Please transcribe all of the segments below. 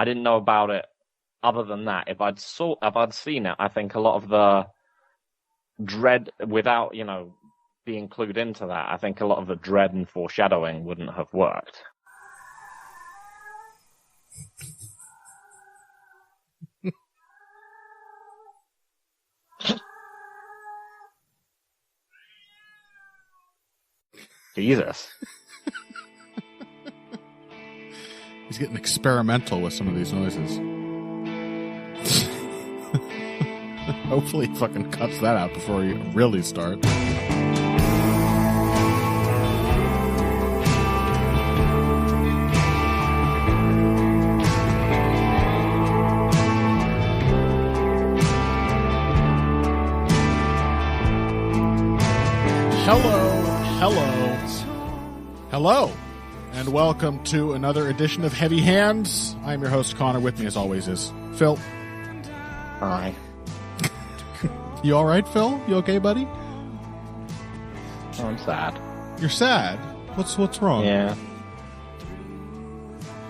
I didn't know about it. Other than that, if I'd seen it, I think a lot of the dread, without being clued into that, I think a lot of the dread and foreshadowing wouldn't have worked. Jesus. He's getting experimental with some of these noises. Hopefully he fucking cuts that out before he really starts. Hello, and welcome to another edition of Heavy Hands. I'm your host, Connor. With me, as always, is Phil. Hi. You all right, Phil? You okay, buddy? Oh, I'm sad. You're sad? What's wrong? Yeah.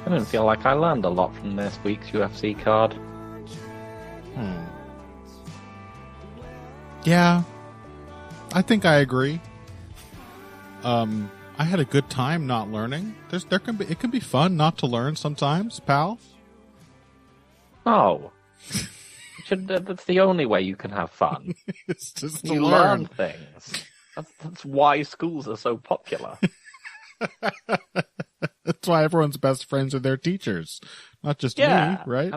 I didn't feel like I learned a lot from this week's UFC card. Yeah, I think I agree. I had a good time not learning. It can be fun not to learn sometimes, pal. Oh. That's the only way you can have fun. It's just to you learn things. That's why schools are so popular. That's why everyone's best friends are their teachers. Not just me, right?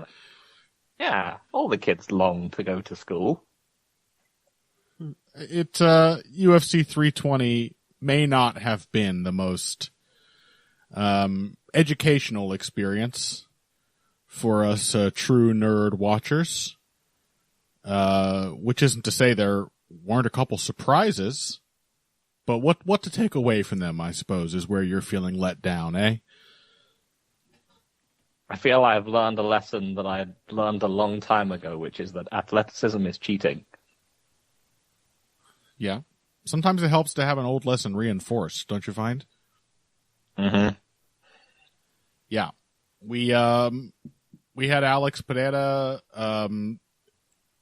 Yeah, all the kids long to go to school. UFC 320 may not have been the most educational experience for us true nerd watchers, which isn't to say there weren't a couple surprises, but what to take away from them, I suppose, is where you're feeling let down, eh? I feel I've learned a lesson that I learned a long time ago, which is that athleticism is cheating. Yeah. Sometimes it helps to have an old lesson reinforced, don't you find? Mm-hmm. Yeah. We had Alex Pereira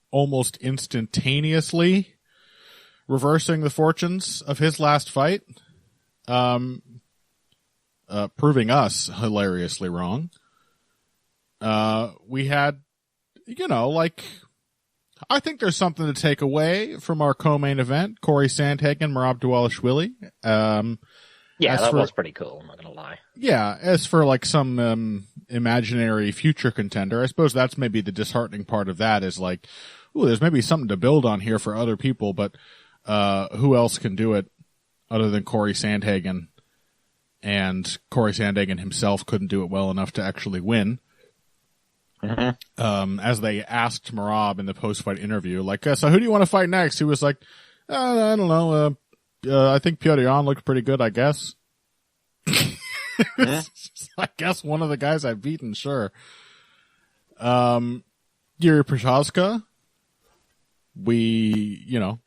almost instantaneously reversing the fortunes of his last fight, proving us hilariously wrong. We had, I think there's something to take away from our co-main event, Cory Sandhagen, Merab Dvalishvili. That was pretty cool, I'm not going to lie. Yeah, as for some imaginary future contender, I suppose that's maybe the disheartening part of that is there's maybe something to build on here for other people, but who else can do it other than Cory Sandhagen? And Cory Sandhagen himself couldn't do it well enough to actually win. Mm-hmm. As they asked Merab in the post-fight interview, so who do you want to fight next? He was like, I don't know. I think Pereira looked pretty good, I guess. Yeah. I guess one of the guys I've beaten, sure. Jiri Prochazka.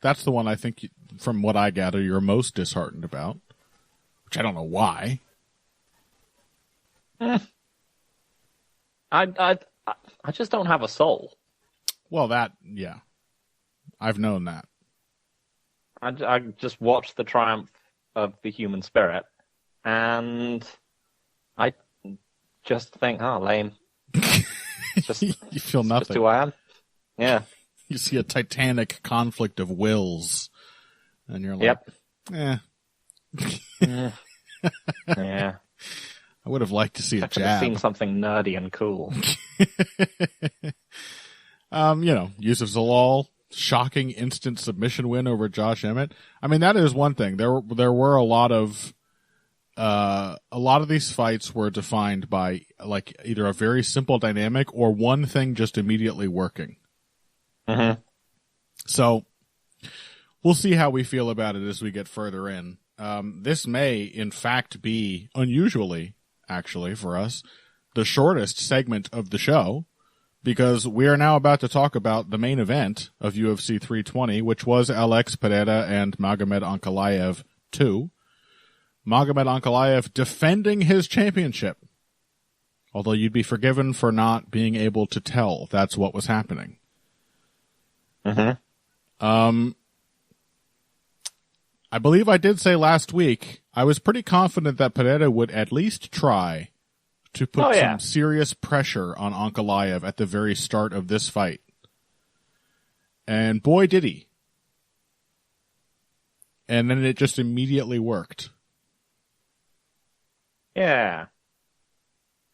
That's the one I think, from what I gather, you're most disheartened about. Which I don't know why. I just don't have a soul. Well, I've known that. I just watched the triumph of the human spirit, and I just think, lame. Just, you feel nothing. Just who I am. Yeah. You see a titanic conflict of wills, and you're like, yep. Yeah. I would have liked to see a I could jab. have seen something nerdy and cool. Youssef Zalal, shocking instant submission win over Josh Emmett. I mean, that is one thing. There were a lot of these fights were defined by either a very simple dynamic or one thing just immediately working. Mm-hmm. So we'll see how we feel about it as we get further in. This may, in fact, be unusually, actually, for us, the shortest segment of the show, because we are now about to talk about the main event of UFC 320, which was Alex Pereira and Magomed Ankalaev 2. Magomed Ankalaev defending his championship Although you'd be forgiven for not being able to tell that's what was happening. Mm-hmm. I believe I did say last week, I was pretty confident that Pereira would at least try to put some serious pressure on Ankalaev at the very start of this fight. And boy, did he. And then it just immediately worked. Yeah.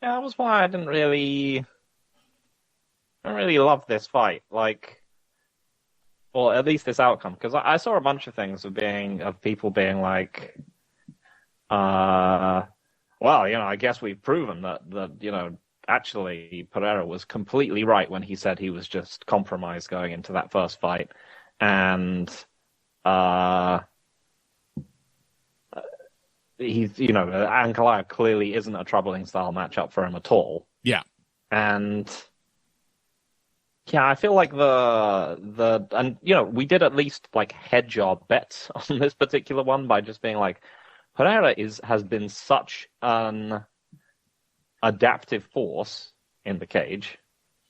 Yeah, that was why I didn't really love this fight. Like, well, at least this outcome, because I saw a bunch of things of people being like, well, I guess we've proven that actually Pereira was completely right when he said he was just compromised going into that first fight, and Ankalaev clearly isn't a troubling style matchup for him at all. Yeah. And yeah, I feel like we did at least like hedge our bets on this particular one by just being like, Pereira has been such an adaptive force in the cage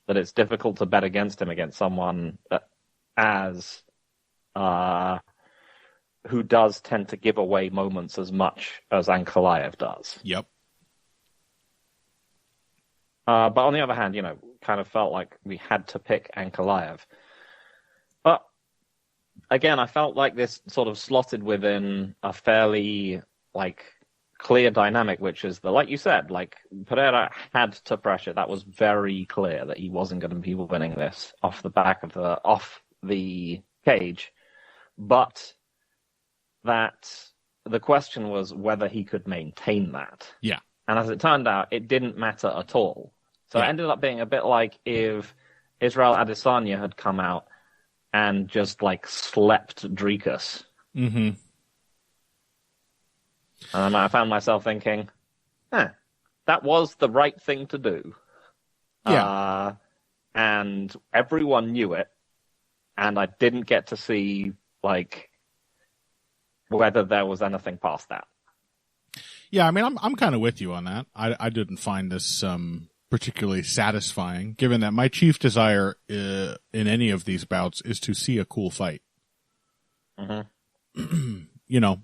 that it's difficult to bet against him against someone who does tend to give away moments as much as Ankalaev does. Yep. But on the other hand, kind of felt like we had to pick Ankalaev. But again, I felt like this sort of slotted within a fairly clear dynamic, which is like you said, Pereira had to pressure. That was very clear that he wasn't going to be winning this off the cage. But that the question was whether he could maintain that. Yeah. And as it turned out, it didn't matter at all. So It ended up being a bit like if Israel Adesanya had come out and just slept Drikas. Mm-hmm. And I found myself thinking, that was the right thing to do. Yeah. And everyone knew it. And I didn't get to see, whether there was anything past that. Yeah, I mean, I'm kind of with you on that. I didn't find this particularly satisfying, given that my chief desire in any of these bouts is to see a cool fight. Mm-hmm. And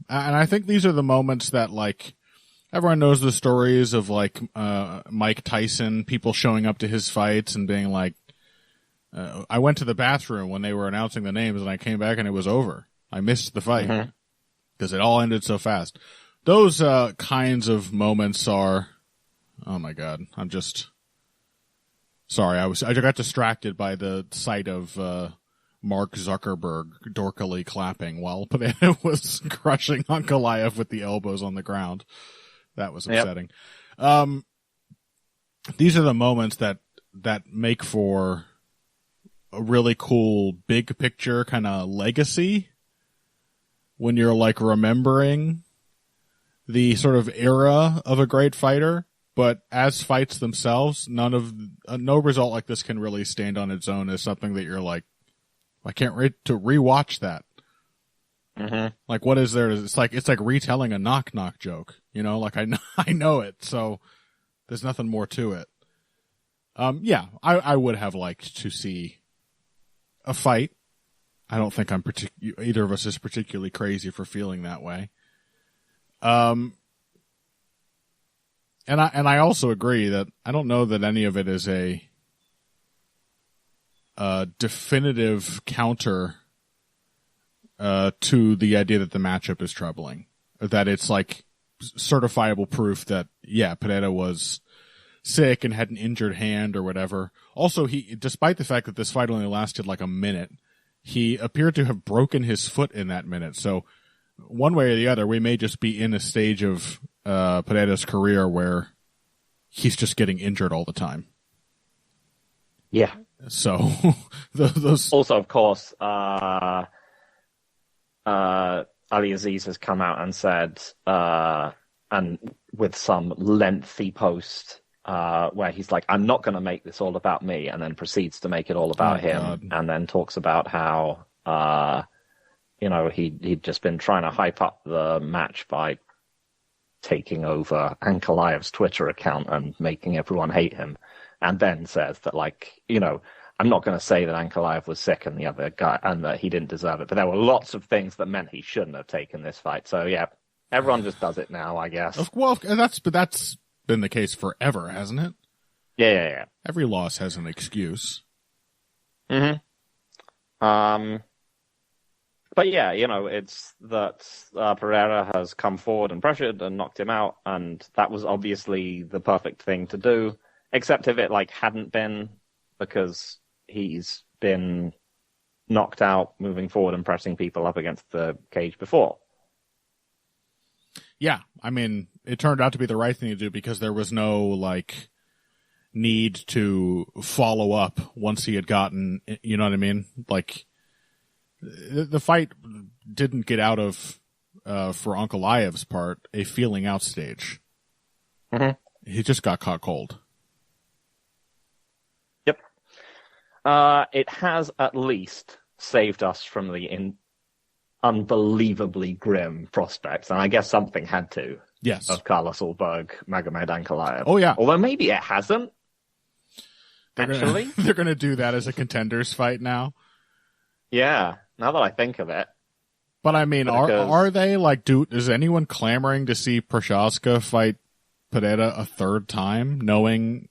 I think these are the moments that, everyone knows the stories of, Mike Tyson, people showing up to his fights and being like, I went to the bathroom when they were announcing the names and I came back and it was over. I missed the fight because it all ended so fast. Those kinds of moments are, oh my God, I'm just sorry. I got distracted by the sight of Mark Zuckerberg dorkily clapping while Pereira was crushing Ankalaev with the elbows on the ground. That was upsetting. Yep. These are the moments that make for a really cool big picture kind of legacy when you're remembering the sort of era of a great fighter, but as fights themselves, no result like this can really stand on its own as something that you're like, I can't wait to rewatch that. Mm-hmm. What is there? It's like retelling a knock knock joke, I know it, so there's nothing more to it. I would have liked to see a fight. I don't think either of us is particularly crazy for feeling that way. And I also agree that I don't know that any of it is a definitive counter to the idea that the matchup is troubling, that it's certifiable proof that Pereira was sick and had an injured hand or whatever. Also, despite the fact that this fight only lasted a minute, he appeared to have broken his foot in that minute. So one way or the other, we may just be in a stage of Pereira's career where he's just getting injured all the time. Yeah. So those also, of course, Ali Aziz has come out and said, and with some lengthy post where he's like, I'm not going to make this all about me, and then proceeds to make it all about him, God. And then talks about how he'd just been trying to hype up the match by taking over Ankalaev's Twitter account and making everyone hate him, and then says that, like, I'm not going to say that Ankalaev was sick and the other guy and that he didn't deserve it, but there were lots of things that meant he shouldn't have taken this fight. So yeah, everyone just does it now, I guess. Well, that's been the case forever, hasn't it? Yeah. Every loss has an excuse. Mm-hmm. But yeah, it's that Pereira has come forward and pressured and knocked him out, and that was obviously the perfect thing to do, except if it hadn't been, because he's been knocked out moving forward and pressing people up against the cage before. Yeah, I mean, it turned out to be the right thing to do because there was no, need to follow up once he had gotten, you know what I mean? The fight didn't get out of, for Ankalaev's part, a feeling out stage. Mm-hmm. He just got caught cold. Yep. It has at least saved us from the unbelievably grim prospects, and I guess something had to. Yes. Of Carlos Ulberg, Magomed Ankalaev. Oh, yeah. Although maybe it hasn't. They're going to do that as a contenders fight now. Yeah, now that I think of it. But I mean, are they is anyone clamoring to see Prochazka fight Pereira a third time, knowing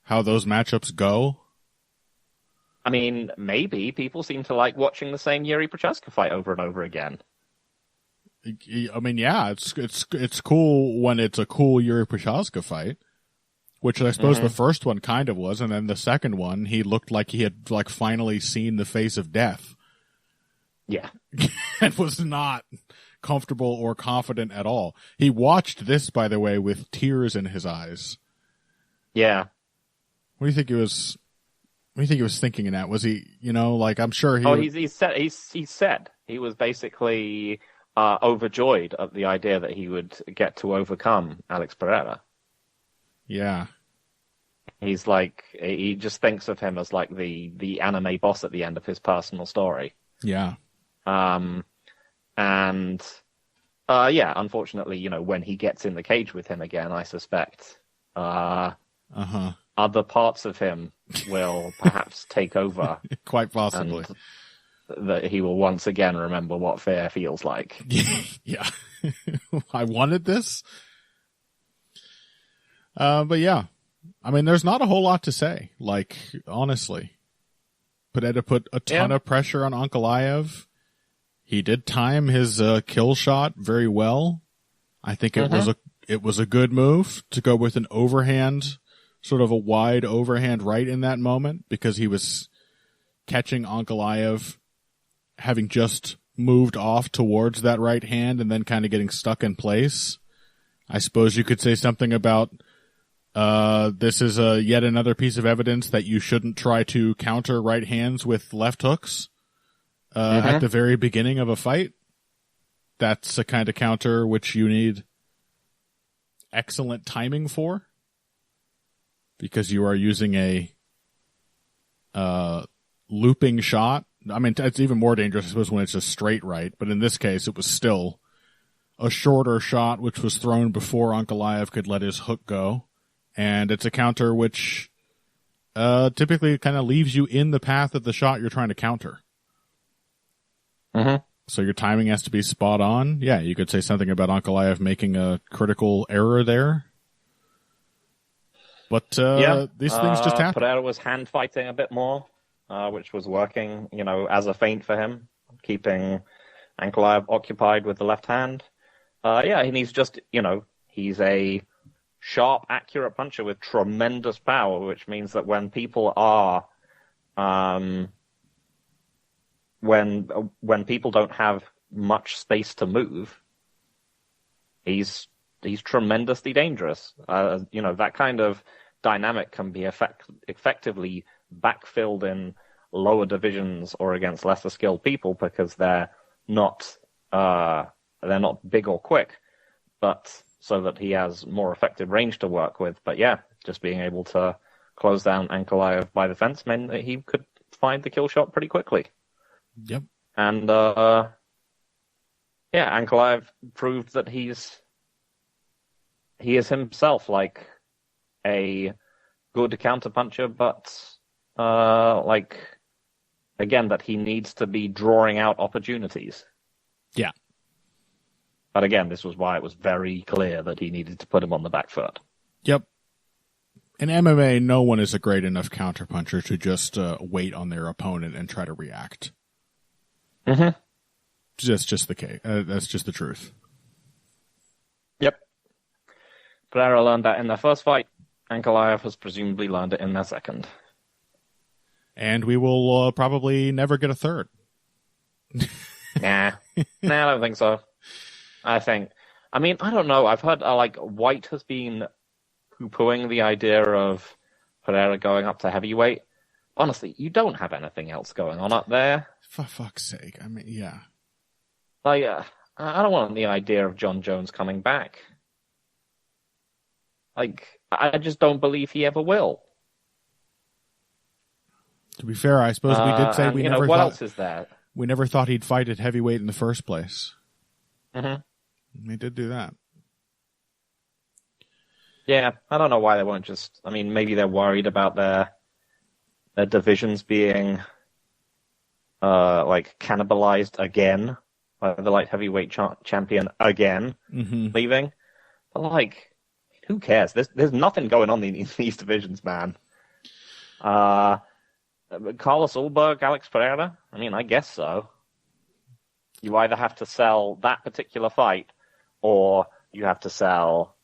how those matchups go? I mean, maybe people seem to like watching the same Jiri Prochazka fight over and over again. I mean, yeah, it's cool when it's a cool Jiri Prochazka fight, which I suppose the first one kind of was, and then the second one, he looked like he had finally seen the face of death. Yeah. And was not comfortable or confident at all. He watched this, by the way, with tears in his eyes. Yeah. What do you think he was thinking in that? Was he, I'm sure he... Oh, he said he was basically overjoyed at the idea that he would get to overcome Alex Pereira. Yeah. He's he just thinks of him as the anime boss at the end of his personal story. Yeah. Unfortunately, when he gets in the cage with him again, I suspect other parts of him will perhaps take over. Quite possibly. And that he will once again remember what fear feels like. Yeah. I wanted this. But yeah. I mean, there's not a whole lot to say. Honestly. Pereira put a ton of pressure on Ankalaev. He did time his kill shot very well. I think it was a good move to go with an overhand, sort of a wide overhand right in that moment, because he was catching Ankalaev having just moved off towards that right hand and then kind of getting stuck in place. I suppose you could say something about this is yet another piece of evidence that you shouldn't try to counter right hands with left hooks at the very beginning of a fight. That's a kind of counter which you need excellent timing for, because you are using a looping shot. I mean, it's even more dangerous, I suppose, when it's a straight right, but in this case, it was still a shorter shot which was thrown before Ankalaev could let his hook go. And it's a counter which typically kind of leaves you in the path of the shot you're trying to counter. So your timing has to be spot on. Yeah, you could say something about Ankalaev making a critical error there. But these things just happen. Pereira was hand fighting a bit more, which was working, as a feint for him, keeping Ankalaev occupied with the left hand. And he's just, he's a sharp, accurate puncher with tremendous power, which means that when people are, when people don't have much space to move, he's tremendously dangerous. That kind of dynamic can be effectively backfilled in lower divisions or against lesser skilled people, because they're not big or quick, but so that he has more effective range to work with. But yeah, just being able to close down Ankalaev by the fence meant that he could find the kill shot pretty quickly. Yep. And Ankalaev proved that he's he is himself like a good counterpuncher, but again, that he needs to be drawing out opportunities. Yeah. But again, this was why it was very clear that he needed to put him on the back foot. Yep. In MMA, no one is a great enough counterpuncher to just wait on their opponent and try to react. Mm-hmm. That's just the case. That's just the truth. Yep. Pereira learned that in their first fight. Ankalaev has presumably learned it in their second. And we will probably never get a third. Nah, I don't think so. I don't know. I've heard White has been poo-pooing the idea of Pereira going up to heavyweight. Honestly, you don't have anything else going on up there. For fuck's sake. I mean, yeah. I don't want the idea of John Jones coming back. I just don't believe he ever will. To be fair, I suppose we did say what else is there? We never thought he'd fight at heavyweight in the first place. Mm-hmm. They did do that. Yeah, I don't know why they won't just... maybe they're worried about their divisions being cannibalized again by the light heavyweight champion again leaving. But who cares? There's nothing going on in these divisions, man. Carlos Ulberg, Alex Pereira? I guess so. You either have to sell that particular fight, or you have to sell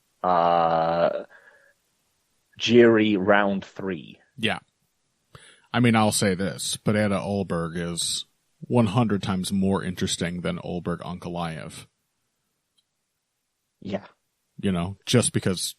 Jiri round 3. Yeah. I'll say this. Pereira Ulberg is 100 times more interesting than Ulberg Ankalaev. Yeah. Just because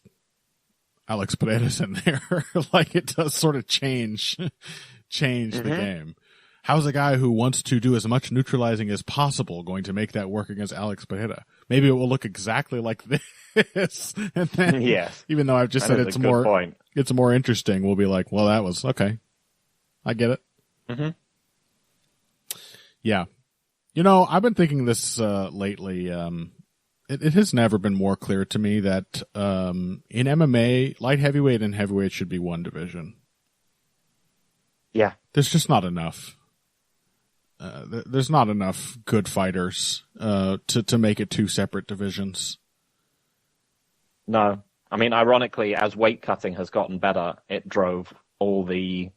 Alex Pereira's in there, it does sort of change the game. How's a guy who wants to do as much neutralizing as possible going to make that work against Alex Pereira? Maybe it will look exactly like this. And then, yes. Even though I've just said it's more interesting, we'll be like, well, that was okay. I get it. Mm-hmm. Yeah. I've been thinking this lately. It has never been more clear to me that in MMA, light heavyweight and heavyweight should be one division. Yeah. There's just not enough. There's not enough good fighters to make it two separate divisions. No. Ironically, as weight cutting has gotten better, it drove all the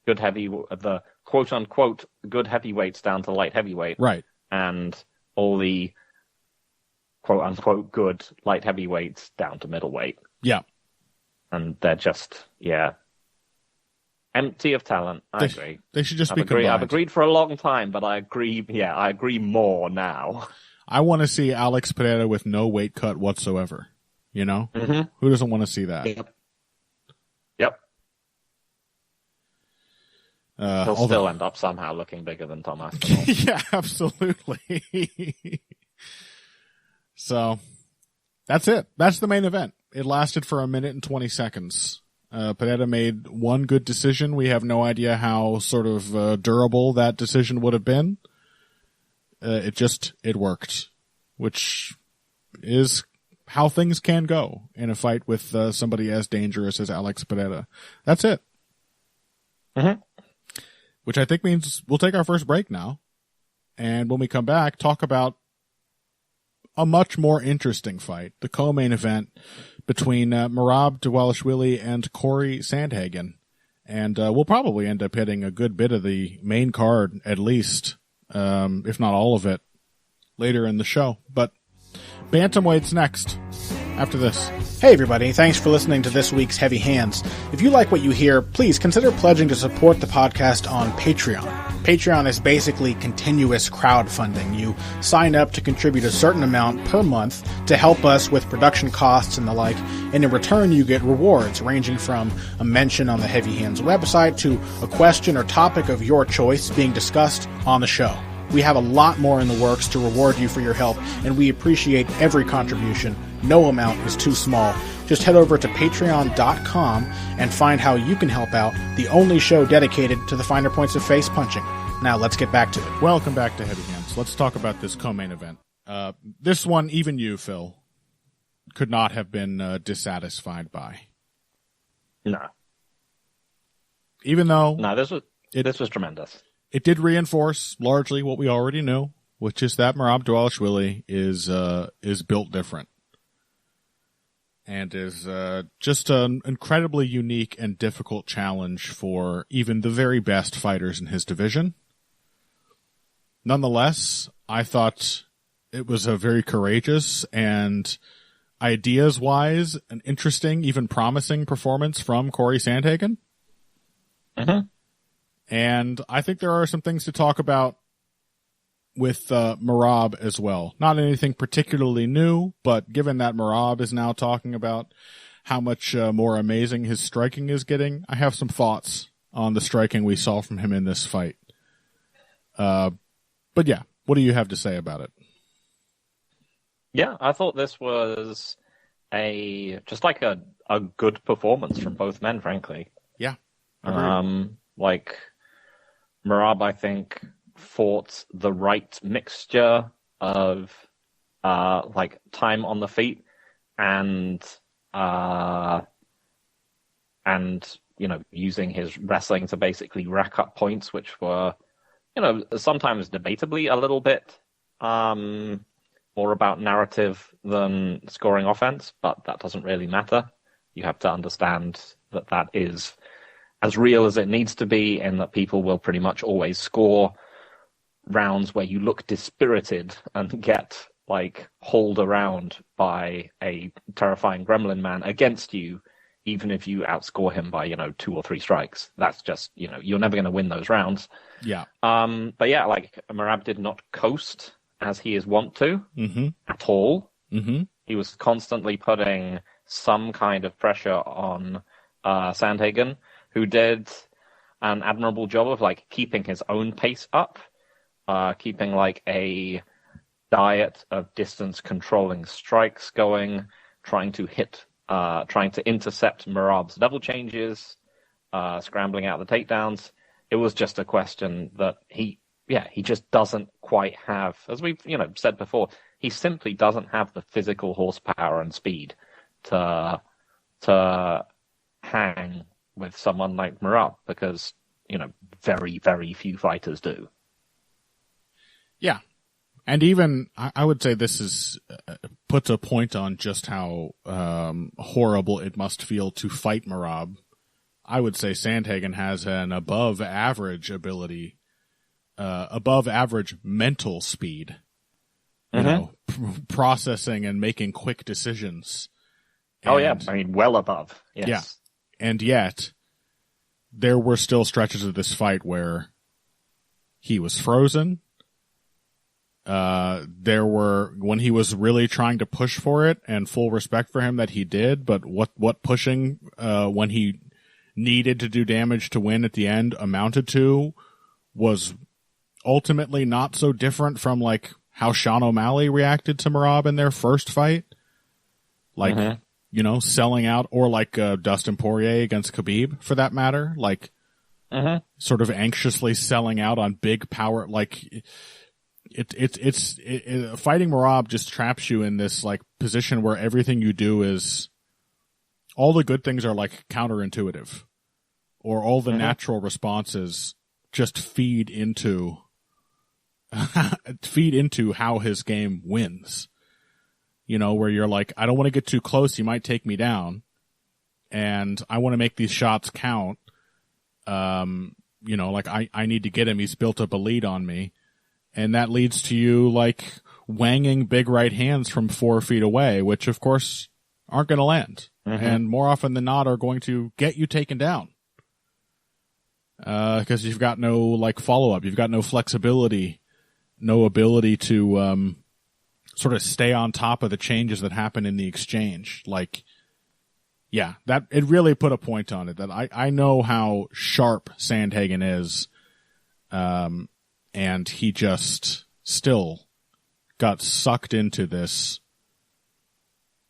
the quote-unquote good heavyweights down to light heavyweight. Right. And all the quote-unquote good light heavyweights down to middleweight. Yeah. And they're just, empty of talent. I agree. They should just be combined. I've agreed for a long time, but I agree more now. I want to see Alex Pereira with no weight cut whatsoever. Mm-hmm. Who doesn't want to see that? Yep. He'll still end up somehow looking bigger than Tom Aspinall. Yeah, absolutely. So, that's it. That's the main event. It lasted for 1 minute and 20 seconds. Pereira made one good decision. We have no idea how sort of durable that decision would have been. It worked, which is how things can go in a fight with somebody as dangerous as Alex Pereira. That's it. Mm-hmm. Which I think means we'll take our first break now. And when we come back, talk about a much more interesting fight, the co-main event between Merab Dvalishvili and Cory Sandhagen. And we'll probably end up hitting a good bit of the main card, at least, if not all of it, later in the show. But bantamweight's next, after this. Hey everybody, thanks for listening to this week's Heavy Hands. If you like what you hear, please consider pledging to support the podcast on Patreon. Patreon is basically continuous crowdfunding. You sign up to contribute a certain amount per month to help us with production costs and the like, and in return you get rewards ranging from a mention on the Heavy Hands website to a question or topic of your choice being discussed on the show. We have a lot more in the works to reward you for your help, and we appreciate every contribution. No amount is too small. Just head over to patreon.com and find how you can help out, the only show dedicated to the finer points of face punching. Now let's get back to it. Welcome back to Heavy Hands. Let's talk about this co-main event. This one, even you, Phil. could not have been dissatisfied by. No. Even though this was tremendous. It did reinforce largely what we already knew, which is that Merab Dvalishvili is built different. And is just an incredibly unique and difficult challenge for even the very best fighters in his division. Nonetheless, I thought it was a very courageous and ideas-wise an interesting, even promising performance from Cory Sandhagen. Mm-hmm. And I think there are some things to talk about with Merab as well. Not anything particularly new, but given that Merab is now talking about how much more amazing his striking is getting, I have some thoughts on the striking we saw from him in this fight. But yeah, what do you have to say about it? Yeah, I thought this was just like a good performance from both men, frankly. Yeah. Like Merab, I think, fought the right mixture of like time on the feet and using his wrestling to basically rack up points, which were sometimes debatably a little bit more about narrative than scoring offense, but that doesn't really matter. You have to understand that is as real as it needs to be, and that people will pretty much always score rounds where you look dispirited and get hauled around by a terrifying gremlin man against you, even if you outscore him by 2 or 3 strikes. That's just you're never going to win those rounds. Yeah. But yeah, Merab did not coast as he is wont to at all. Mm-hmm. He was constantly putting some kind of pressure on Sandhagen, who did an admirable job of keeping his own pace up, keeping a diet of distance controlling strikes going, trying to intercept Merab's double changes, scrambling out the takedowns. It was just a question that he just doesn't quite have, as we've said before, he simply doesn't have the physical horsepower and speed to hang with someone like Merab, because very, very few fighters do. Yeah. And even, I would say this is puts a point on just how horrible it must feel to fight Merab. I would say Sandhagen has an above average ability, above average mental speed, processing and making quick decisions. And, I mean, well above. Yes. Yeah. And yet, there were still stretches of this fight where he was frozen. There were, when he was really trying to push for it, and full respect for him that he did, but what pushing, when he needed to do damage to win at the end amounted to was ultimately not so different from how Sean O'Malley reacted to Merab in their first fight. Selling out, or Dustin Poirier against Khabib, for that matter. Sort of anxiously selling out on big power. It's fighting Merab just traps you in this position where everything you do is, all the good things are counterintuitive, or all the natural responses just feed into how his game wins. Where you're I don't want to get too close, he might take me down, and I want to make these shots count. I need to get him, he's built up a lead on me. And that leads to you, wanging big right hands from 4 feet away, which, of course, aren't going to land. And more often than not are going to get you taken down. Because you've got no, follow-up. You've got no flexibility, no ability to sort of stay on top of the changes that happen in the exchange. That it really put a point on it, that I know how sharp Sandhagen is. And he just still got sucked into this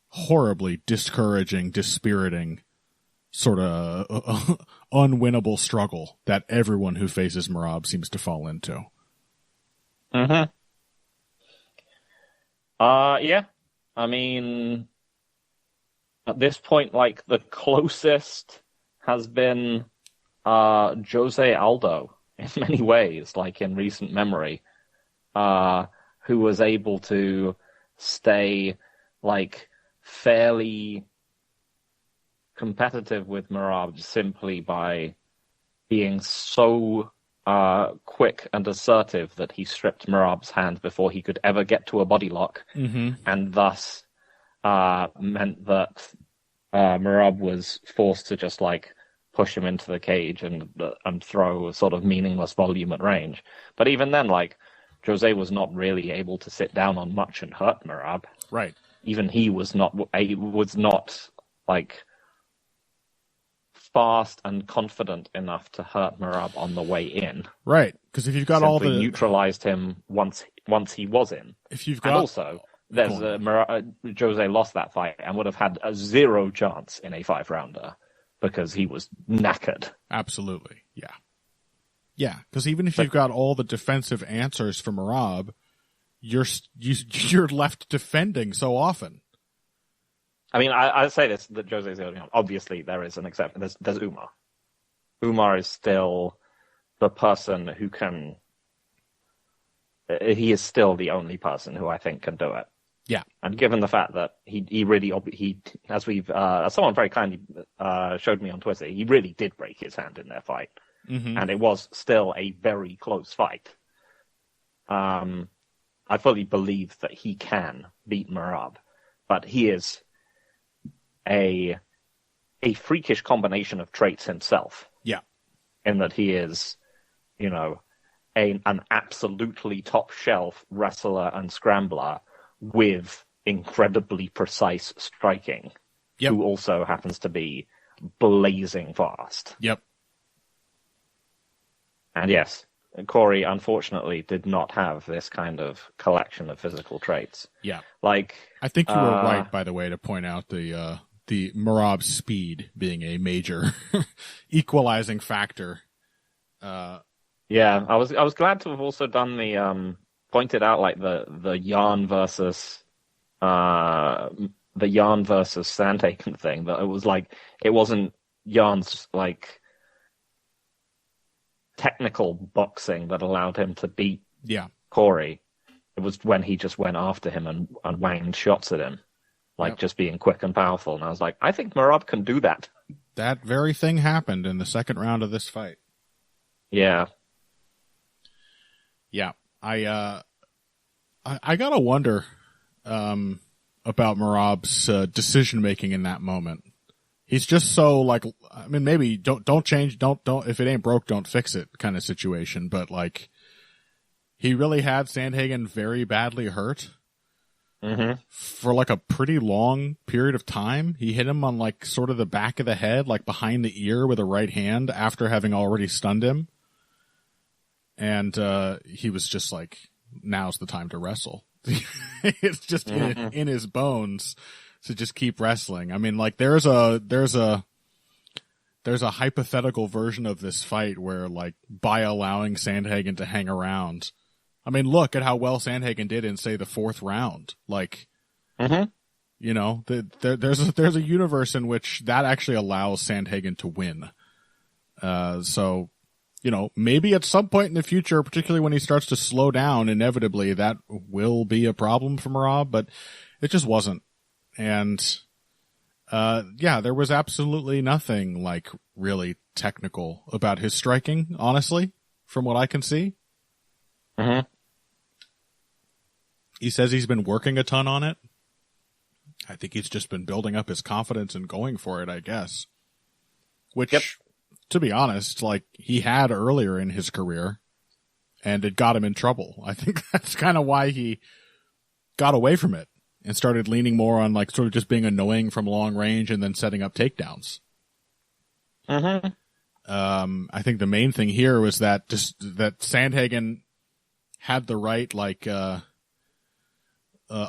horribly discouraging, dispiriting, sort of unwinnable struggle that everyone who faces Merab seems to fall into. Yeah. I mean, at this point, like, the closest has been Jose Aldo in many ways, like in recent memory, who was able to stay, like, fairly competitive with Merab simply by being so quick and assertive that he stripped Merab's hand before he could ever get to a body lock, and thus meant that Merab was forced to just, like, push him into the cage and throw a sort of meaningless volume at range. But even then, like, Jose was not really able to sit down on much and hurt Merab. Right. Even he was not like fast and confident enough to hurt Merab on the way in. Right, because if you've got all the neutralized him once he was in. If you've got, and also there's Jose lost that fight and would have had a 0 chance in a 5-rounder because he was knackered. Absolutely, yeah. Yeah, because even if you've got all the defensive answers for Merab, you're left defending so often. I mean, I say this, that Jose's the only one. Obviously, there is an exception. There's Umar. Umar is still the person who can... He is still the only person who I think can do it. Yeah. And given the fact that he really, as someone very kindly showed me on Twitter, he really did break his hand in their fight. Mm-hmm. And it was still a very close fight. I fully believe that he can beat Merab, but he is a freakish combination of traits himself. Yeah. In that he is, an absolutely top shelf wrestler and scrambler with incredibly precise striking, who also happens to be blazing fast. Yep. And yes, Cory unfortunately did not have this kind of collection of physical traits. Yeah. Like, I think you were right, by the way, to point out the Merab's speed being a major equalizing factor. Yeah, I was glad to have also done the pointed out like the Yarn versus Sandhagen thing. That it was like it wasn't Yarn's like technical boxing that allowed him to beat Cory. It was when he just went after him and wanged shots at him, like just being quick and powerful. And I was like, I think Merab can do that. That very thing happened in the second round of this fight. Yeah. Yeah. I gotta wonder about Merab's decision making in that moment. He's just so like, I mean, maybe don't change, don't if it ain't broke, don't fix it kind of situation. But like, he really had Sandhagen very badly hurt for like a pretty long period of time. He hit him on like sort of the back of the head, like behind the ear with a right hand after having already stunned him. And he was just like, now's the time to wrestle. It's just in his bones to just keep wrestling. I mean, like there's a hypothetical version of this fight where, like, by allowing Sandhagen to hang around, I mean, look at how well Sandhagen did in, say, the 4th round. Like, you know, there's a universe in which that actually allows Sandhagen to win. So, you know, maybe at some point in the future, particularly when he starts to slow down, inevitably that will be a problem for Merab, but it just wasn't. And, there was absolutely nothing like really technical about his striking, honestly, from what I can see. He says he's been working a ton on it. I think he's just been building up his confidence and going for it, I guess. Which, to be honest, like he had earlier in his career, and it got him in trouble. I think that's kind of why he got away from it and started leaning more on like sort of just being annoying from long range and then setting up takedowns. I think the main thing here was that that Sandhagen had the right, like, a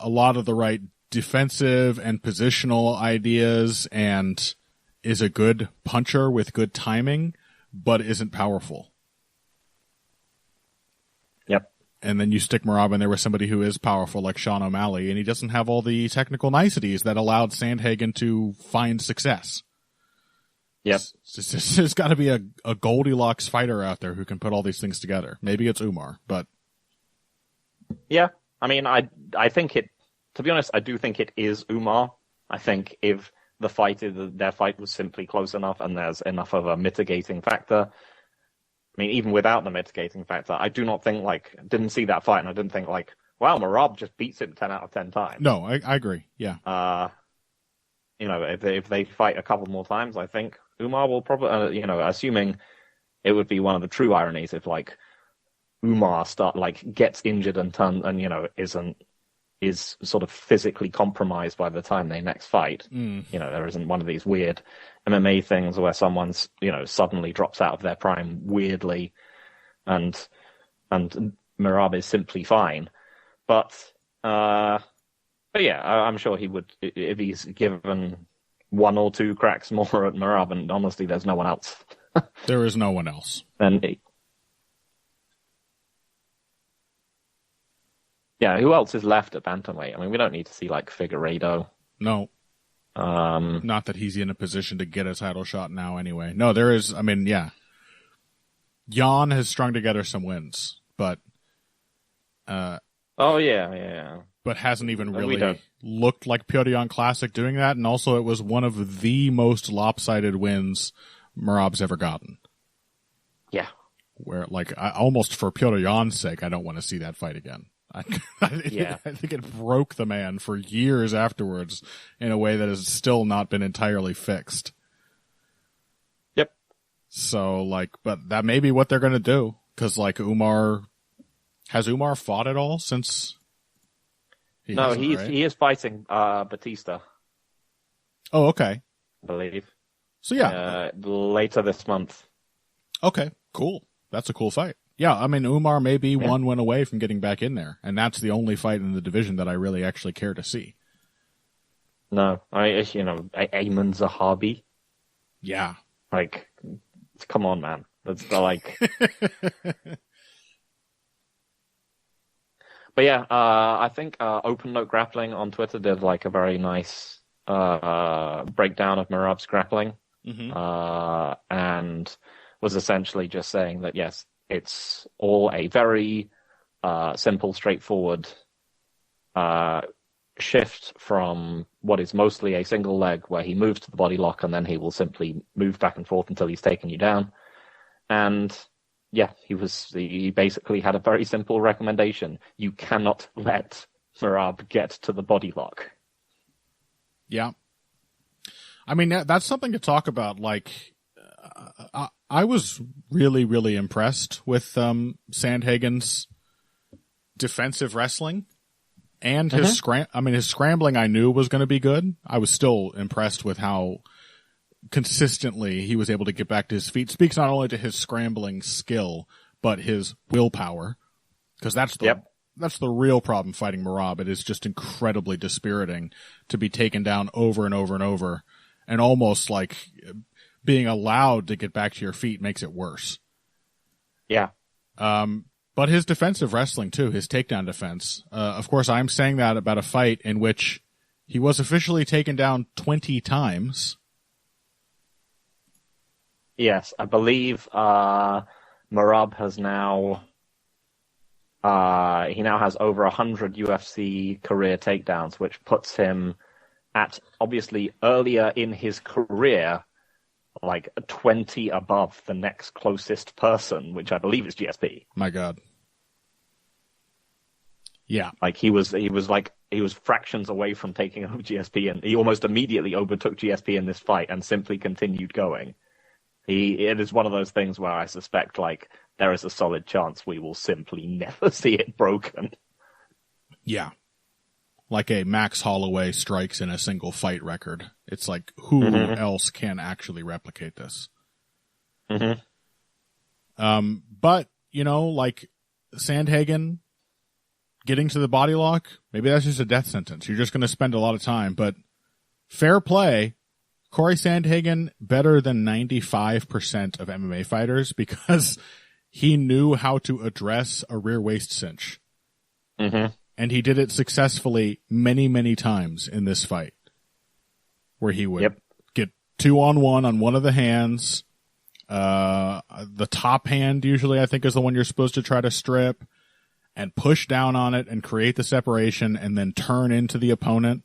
lot of the right defensive and positional ideas and is a good puncher with good timing, but isn't powerful. Yep. And then you stick Merab in there with somebody who is powerful like Sean O'Malley, and he doesn't have all the technical niceties that allowed Sandhagen to find success. Yep. There's got to be a Goldilocks fighter out there who can put all these things together. Maybe it's Umar, but... Yeah, I mean, I think it... To be honest, I do think it is Umar. I think if their fight was simply close enough and there's enough of a mitigating factor... I mean, even without the mitigating factor, I do not think, didn't see that fight, and I didn't think, wow, Merab just beats him 10 out of 10 times. No, I agree, yeah. If they fight a couple more times, I think Umar will probably, assuming it would be one of the true ironies if, Umar gets injured and is sort of physically compromised by the time they next fight. There isn't one of these weird MMA things where someone's, suddenly drops out of their prime weirdly and Merab is simply fine. But yeah, I'm sure he would, if he's given one or two cracks more at Merab, and honestly, there's no one else. There is no one else. Then yeah, who else is left at bantamweight? I mean, we don't need to see Figueiredo. No. Not that he's in a position to get a title shot now anyway. No, there is, I mean, yeah. Jan has strung together some wins, but... oh, yeah. But hasn't even really looked like Pyotr Jan Classic doing that, and also it was one of the most lopsided wins Merab's ever gotten. Yeah. Where, almost for Pyotr Jan's sake, I don't want to see that fight again. I think it broke the man for years afterwards in a way that has still not been entirely fixed. Yep. So, but that may be what they're going to do. Because, has Umar fought at all since? He is fighting Batista. Oh, okay. I believe. So, yeah. Later this month. Okay, cool. That's a cool fight. Yeah, I mean, Umar may be one win away from getting back in there, and that's the only fight in the division that I really actually care to see. No, Ayman Zahabi. Yeah. Come on, man. That's But yeah, I think Open Note Grappling on Twitter did a very nice breakdown of Merab's grappling, and was essentially just saying that, yes, it's all a very simple, straightforward shift from what is mostly a single leg where he moves to the body lock and then he will simply move back and forth until he's taken you down. And yeah, he basically had a very simple recommendation. You cannot let Merab get to the body lock. Yeah. I mean, that's something to talk about. I was really, really impressed with Sandhagen's defensive wrestling and his scrambling. I knew was going to be good. I was still impressed with how consistently he was able to get back to his feet. Speaks not only to his scrambling skill but his willpower, because that's the real problem fighting Merab. It is just incredibly dispiriting to be taken down over and over and over, and almost being allowed to get back to your feet makes it worse. Yeah. But his defensive wrestling too, his takedown defense. Of course, I'm saying that about a fight in which he was officially taken down 20 times. Yes, I believe Merab has now he now has over 100 UFC career takedowns, which puts him at, obviously, earlier in his career, 20 above the next closest person, which I believe is GSP. My God. Yeah. He was fractions away from taking over GSP, and he almost immediately overtook GSP in this fight and simply continued going. It is one of those things where I suspect, there is a solid chance we will simply never see it broken. Yeah. Like a Max Holloway strikes in a single fight record. It's who else can actually replicate this? But, Sandhagen getting to the body lock, maybe that's just a death sentence. You're just going to spend a lot of time, but fair play. Cory Sandhagen better than 95% of MMA fighters, because he knew how to address a rear waist cinch. Mm-hmm. And he did it successfully many, many times in this fight, where he would get 2-on-1 on one of the hands. The top hand usually I think is the one you're supposed to try to strip and push down on it and create the separation and then turn into the opponent.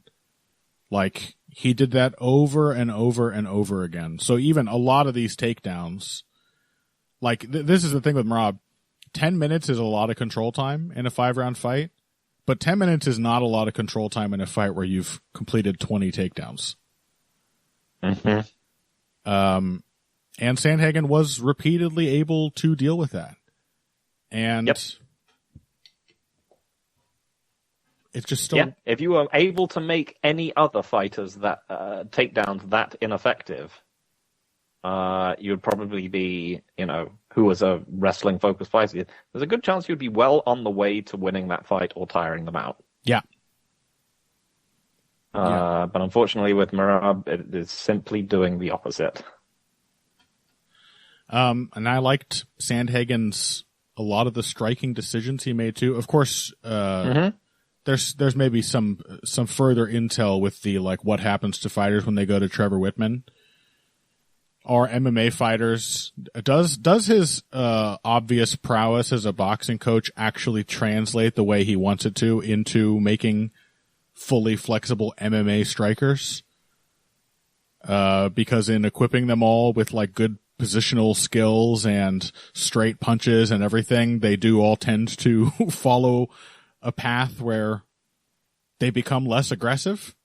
Like, he did that over and over and over again. So even a lot of these takedowns, like, this is the thing with Merab. 10 minutes is a lot of control time in a 5-round fight, but 10 minutes is not a lot of control time in a fight where you've completed 20 takedowns. Mm-hmm. And Sandhagen was repeatedly able to deal with that. And it's just still... Yeah, if you were able to make any other fighters that takedowns that ineffective, you would probably be, who was a wrestling-focused fighter, there's a good chance you'd be well on the way to winning that fight or tiring them out. Yeah. But unfortunately with Merab, it is simply doing the opposite. And I liked Sandhagen's, a lot of the striking decisions he made too. Of course, there's maybe some further intel with the, like, what happens to fighters when they go to Trevor Whitman. Are MMA fighters, does his obvious prowess as a boxing coach actually translate the way he wants it to into making fully flexible MMA strikers? Because in equipping them all with, like, good positional skills and straight punches and everything, they do all tend to follow a path where they become less aggressive.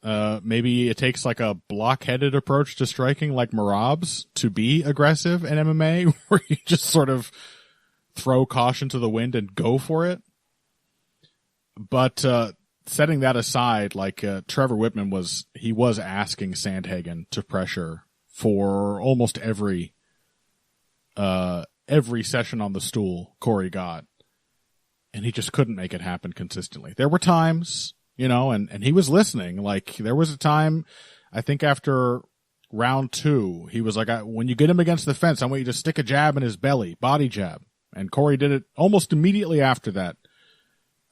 Maybe it takes, like, a block-headed approach to striking like Merab's to be aggressive in MMA, where you just sort of throw caution to the wind and go for it. But setting that aside, like, Trevor Whitman was asking Sandhagen to pressure for almost every session on the stool Cory got. And he just couldn't make it happen consistently. There were times, and he was listening. Like, there was a time, I think after round 2, he was like, when you get him against the fence, I want you to stick a jab in his belly, body jab. And Cory did it almost immediately after that,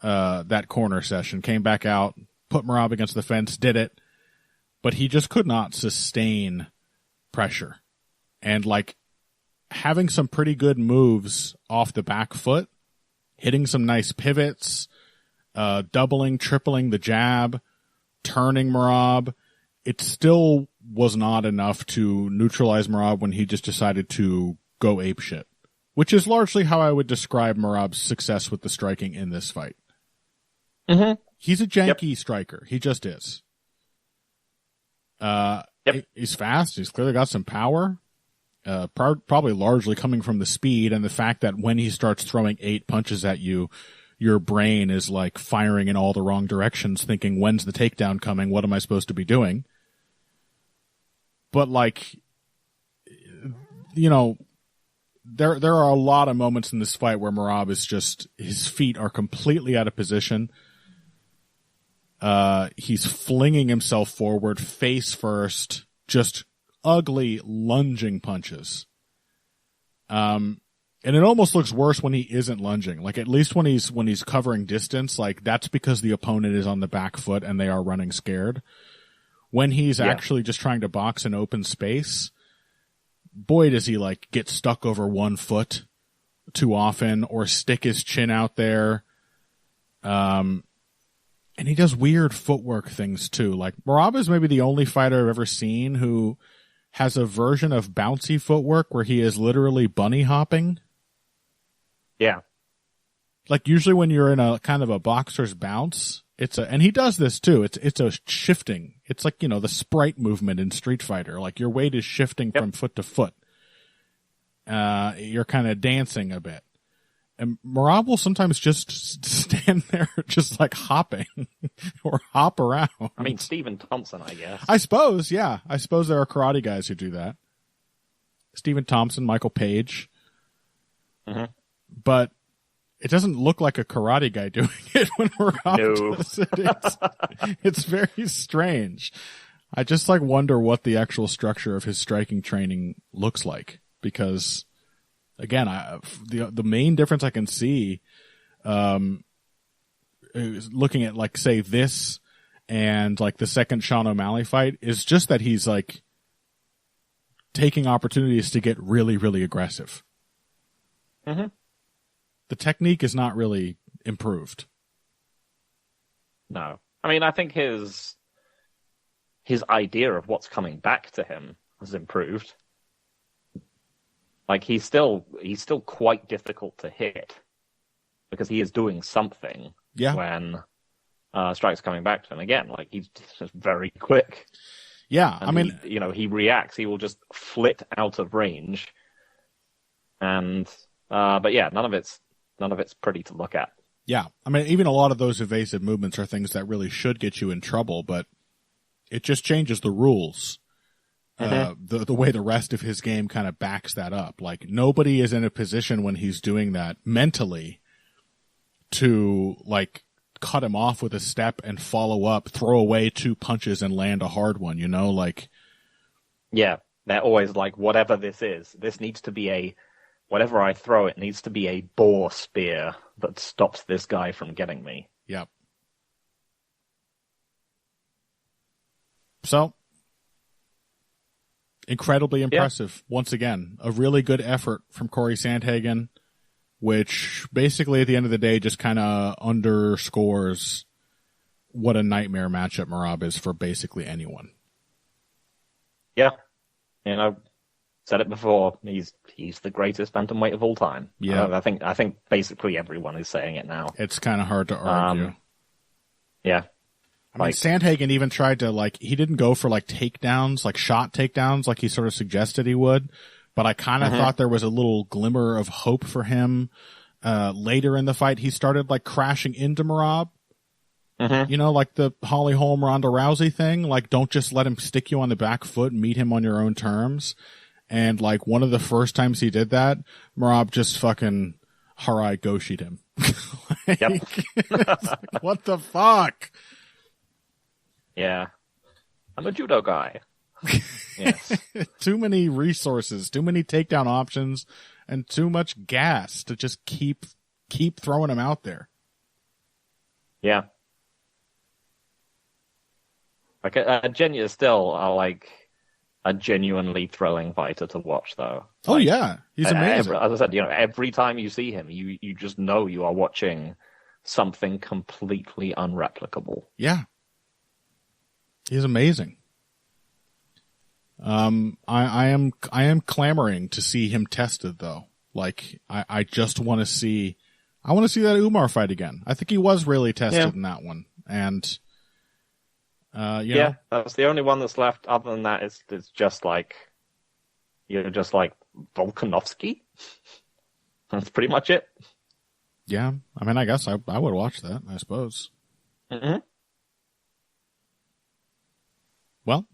that corner session, came back out, put Merab against the fence, did it. But he just could not sustain pressure. And, like, having some pretty good moves off the back foot, hitting some nice pivots, doubling, tripling the jab, turning Merab, it still was not enough to neutralize Merab when he just decided to go apeshit, which is largely how I would describe Merab's success with the striking in this fight. Mm-hmm. He's a janky striker. He just is. He's fast. He's clearly got some power. Probably largely coming from the speed and the fact that when he starts throwing 8 punches at you, your brain is, like, firing in all the wrong directions, thinking, when's the takedown coming? What am I supposed to be doing? But, like, there are a lot of moments in this fight where Merab is just, his feet are completely out of position. He's flinging himself forward, face first, just ugly lunging punches. And it almost looks worse when he isn't lunging. Like, at least when he's covering distance, like, that's because the opponent is on the back foot and they are running scared. When he's actually just trying to box in open space, boy, does he, like, get stuck over one foot too often or stick his chin out there. And he does weird footwork things too. Like, Merab is maybe the only fighter I've ever seen who has a version of bouncy footwork where he is literally bunny hopping. Yeah. Like, usually when you're in a kind of a boxer's bounce, and he does this too. It's a shifting. It's like, the sprite movement in Street Fighter. Like, your weight is shifting from foot to foot. You're kind of dancing a bit. And Merab will sometimes just stand there, just, like, hopping or hop around. I mean, Stephen Thompson, I guess. I suppose, yeah. I suppose there are karate guys who do that. Stephen Thompson, Michael Page. Mm-hmm. But it doesn't look like a karate guy doing it when Merab does it. It's very strange. I just, like, wonder what the actual structure of his striking training looks like, because again, the main difference I can see, is looking at like say this and like the second Sean O'Malley fight is just that he's like taking opportunities to get really, really aggressive. Mm-hmm. The technique is not really improved. No. I mean, I think his idea of what's coming back to him has improved. Like, he's still quite difficult to hit because he is doing something when strike's coming back to him. Again, like, he's just very quick. Yeah, and I mean... he reacts. He will just flit out of range. And, but yeah, none of it's pretty to look at. Yeah, I mean, even a lot of those evasive movements are things that really should get you in trouble, but it just changes the rules. The way the rest of his game kind of backs that up. Like, nobody is in a position when he's doing that mentally to, like, cut him off with a step and follow up, throw away 2 punches and land a hard one, you know? Like, yeah, they're always like, whatever this is, this needs to be whatever I throw, it needs to be a boar spear that stops this guy from getting me. Yep. So, incredibly impressive. Yeah. Once again, a really good effort from Cory Sandhagen, which basically at the end of the day just kind of underscores what a nightmare matchup Merab is for basically anyone. Yeah. Said it before, he's the greatest bantamweight of all time. Yeah. I think basically everyone is saying it now. It's kind of hard to argue. Yeah. I mean, Sandhagen even tried to, like, he didn't go for, like, takedowns, like shot takedowns, like he sort of suggested he would. But I kind of thought there was a little glimmer of hope for him. Later in the fight, he started, like, crashing into Merab. You know, like the Holly Holm Ronda Rousey thing. Like, don't just let him stick you on the back foot, meet him on your own terms. And, like, one of the first times he did that, Merab just fucking Harai Goshi'd him. Yep. Like, what the fuck? Yeah. I'm a judo guy. Yes. Too many resources, too many takedown options, and too much gas to just keep throwing him out there. Yeah. Like, a genuinely thrilling fighter to watch, though. Oh, yeah. He's amazing. As I said, every time you see him, you just know you are watching something completely unreplicable. Yeah. He's amazing. I am clamoring to see him tested, though. Like, I just want to see that Umar fight again. I think he was really tested in that one. And, you know, that's the only one that's left. Other than that, it's just like, you're just like Volkanovski. That's pretty much it. Yeah. I mean, I guess I would watch that, I suppose. Mm-hmm. Well,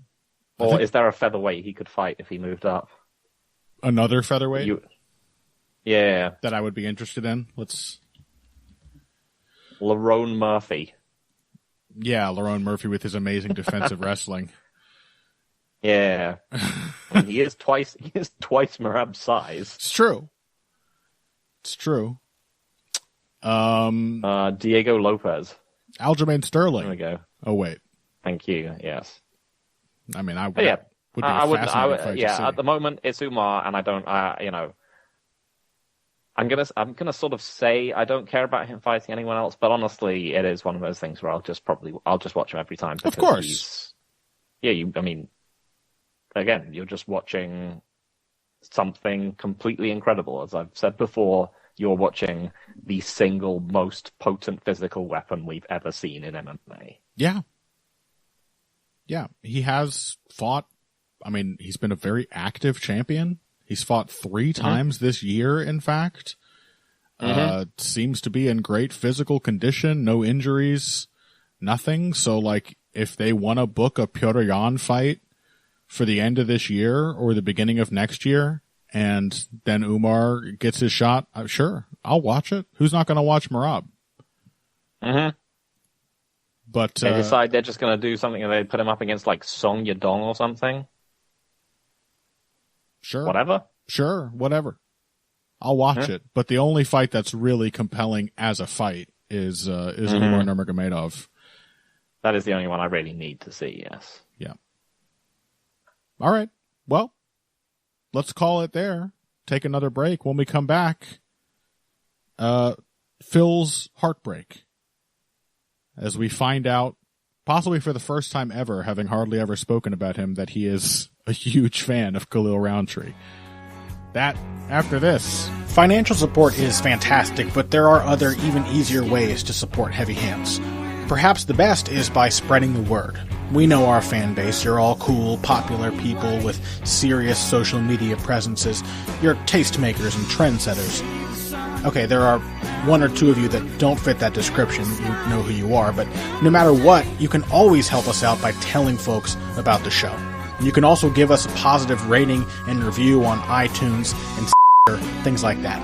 or is there a featherweight he could fight if he moved up? Another featherweight? Yeah. That I would be interested in? Lerone Murphy. Yeah, Lerone Murphy with his amazing defensive wrestling. Yeah. I mean, he is twice Merab's size. It's true. Diego Lopez. Aljamain Sterling. There we go. Oh, wait. Thank you. Yes. I mean, would be at the moment it's Umar, and I don't, I'm gonna sort of say I don't care about him fighting anyone else, but honestly, it is one of those things where I'll just watch him every time. Of course. Again, you're just watching something completely incredible. As I've said before, you're watching the single most potent physical weapon we've ever seen in MMA. Yeah. Yeah, he has fought. I mean, he's been a very active champion. He's fought 3 times this year, in fact. Seems to be in great physical condition, no injuries, nothing. So, like, if they want to book a Petr Yan fight for the end of this year or the beginning of next year, and then Umar gets his shot, sure, I'll watch it. Who's not going to watch Merab? But they decide they're just going to do something and they put him up against like Song Yadong or something. Sure. Whatever. Sure. Whatever. I'll watch it. But the only fight that's really compelling as a fight is Umar Nurmagomedov. That is the only one I really need to see, yes. Yeah. All right. Well, let's call it there. Take another break. When we come back, Phil's heartbreak. As we find out, possibly for the first time ever, having hardly ever spoken about him, that he is a huge fan of Khalil Rountree. That after this. Financial support is fantastic, but there are other, even easier ways to support Heavy Hands. Perhaps the best is by spreading the word. We know our fan base. You're all cool, popular people with serious social media presences. You're tastemakers and trendsetters. Okay, there are one or two of you that don't fit that description. You know who you are, but no matter what, you can always help us out by telling folks about the show. You can also give us a positive rating and review on iTunes and things like that.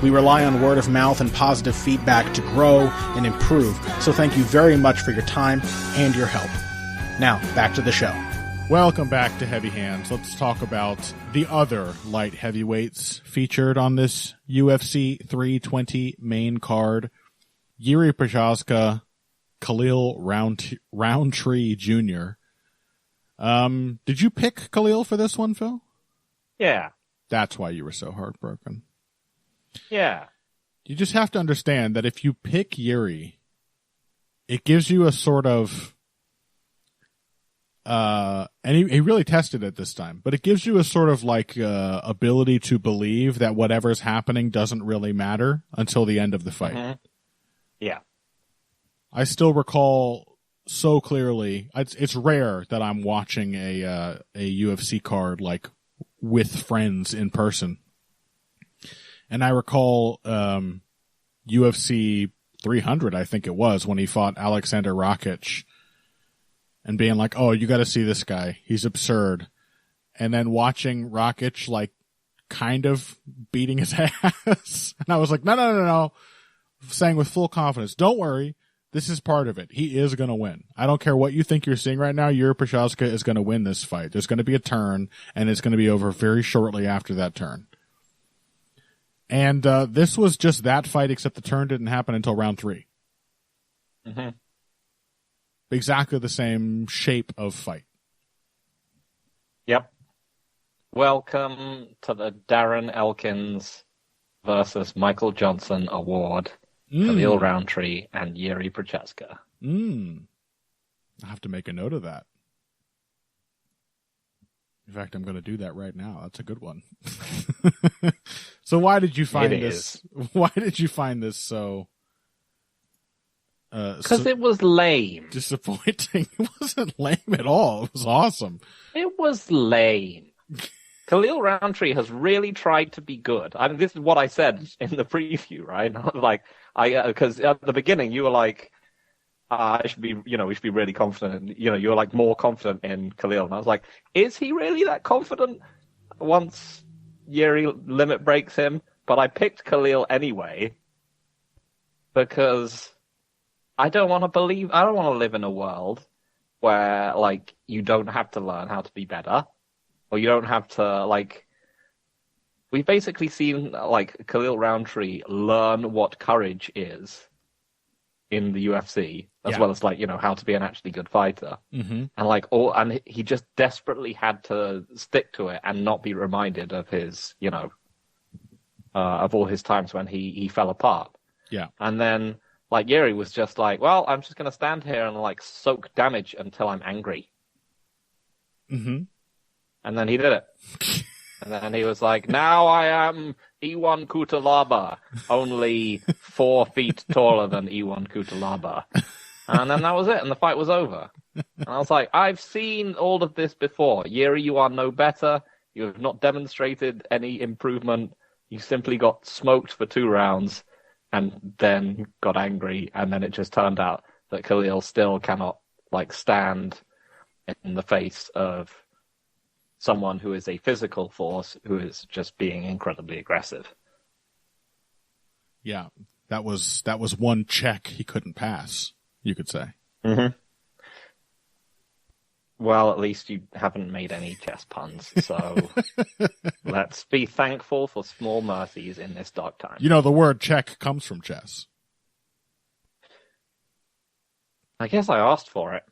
We rely on word of mouth and positive feedback to grow and improve, so thank you very much for your time and your help. Now, back to the show. Welcome back to Heavy Hands. Let's talk about the other light heavyweights featured on this UFC 320 main card. Jiri Prochazka, Khalil Rountree Jr. Did you pick Khalil for this one, Phil? Yeah. That's why you were so heartbroken. Yeah. You just have to understand that if you pick Jiri, it gives you a sort of, and he really tested it this time, but it gives you a sort of like ability to believe that whatever's happening doesn't really matter until the end of the fight. Mm-hmm. Yeah. I still recall so clearly. It's rare that I'm watching a UFC card like with friends in person. And I recall UFC 300, I think it was, when he fought Alexander Rakic, and being like, oh, you got to see this guy. He's absurd. And then watching Rakic, like, kind of beating his ass. And I was like, no. Saying with full confidence, don't worry. This is part of it. He is going to win. I don't care what you think you're seeing right now. Jiri Prochazka is going to win this fight. There's going to be a turn, and it's going to be over very shortly after that turn. And this was just that fight, except the turn didn't happen until round 3. Mm-hmm. Exactly the same shape of fight. Yep. Welcome to the Darren Elkins versus Michael Johnson Award. Khalil Rountree and Jiri Prochazka. I have to make a note of that. In fact, I'm going to do that right now. That's a good one. So why did you find this? Why did you find this so? Because it was lame. Disappointing. It wasn't lame at all. It was awesome. It was lame. Khalil Rountree has really tried to be good. I mean, this is what I said in the preview, right? I was like, because at the beginning you were like, we should be really confident. You were like more confident in Khalil, and I was like, is he really that confident? Once Jiri limit breaks him, but I picked Khalil anyway because I don't want to live in a world where like you don't have to learn how to be better. Or you don't have to, like... We've basically seen, like, Khalil Rountree learn what courage is in the UFC, as well as, like, how to be an actually good fighter. Mm-hmm. And, like, and he just desperately had to stick to it and not be reminded of his, of all his times when he fell apart. Yeah. And then, like, Jiri was just like, well, I'm just going to stand here and, like, soak damage until I'm angry. Mm-hmm. And then he did it. And then he was like, now I am Iwan Kutalaba, only 4 feet taller than Iwan Kutalaba. And then that was it, and the fight was over. And I was like, I've seen all of this before. Jiri, you are no better. You have not demonstrated any improvement. You simply got smoked for 2 rounds and then got angry. And then it just turned out that Khalil still cannot, like, stand in the face of someone who is a physical force who is just being incredibly aggressive. Yeah, that was one check he couldn't pass, you could say. Mm-hmm. Well, at least you haven't made any chess puns, so let's be thankful for small mercies in this dark time. You know, the word check comes from chess. I guess I asked for it.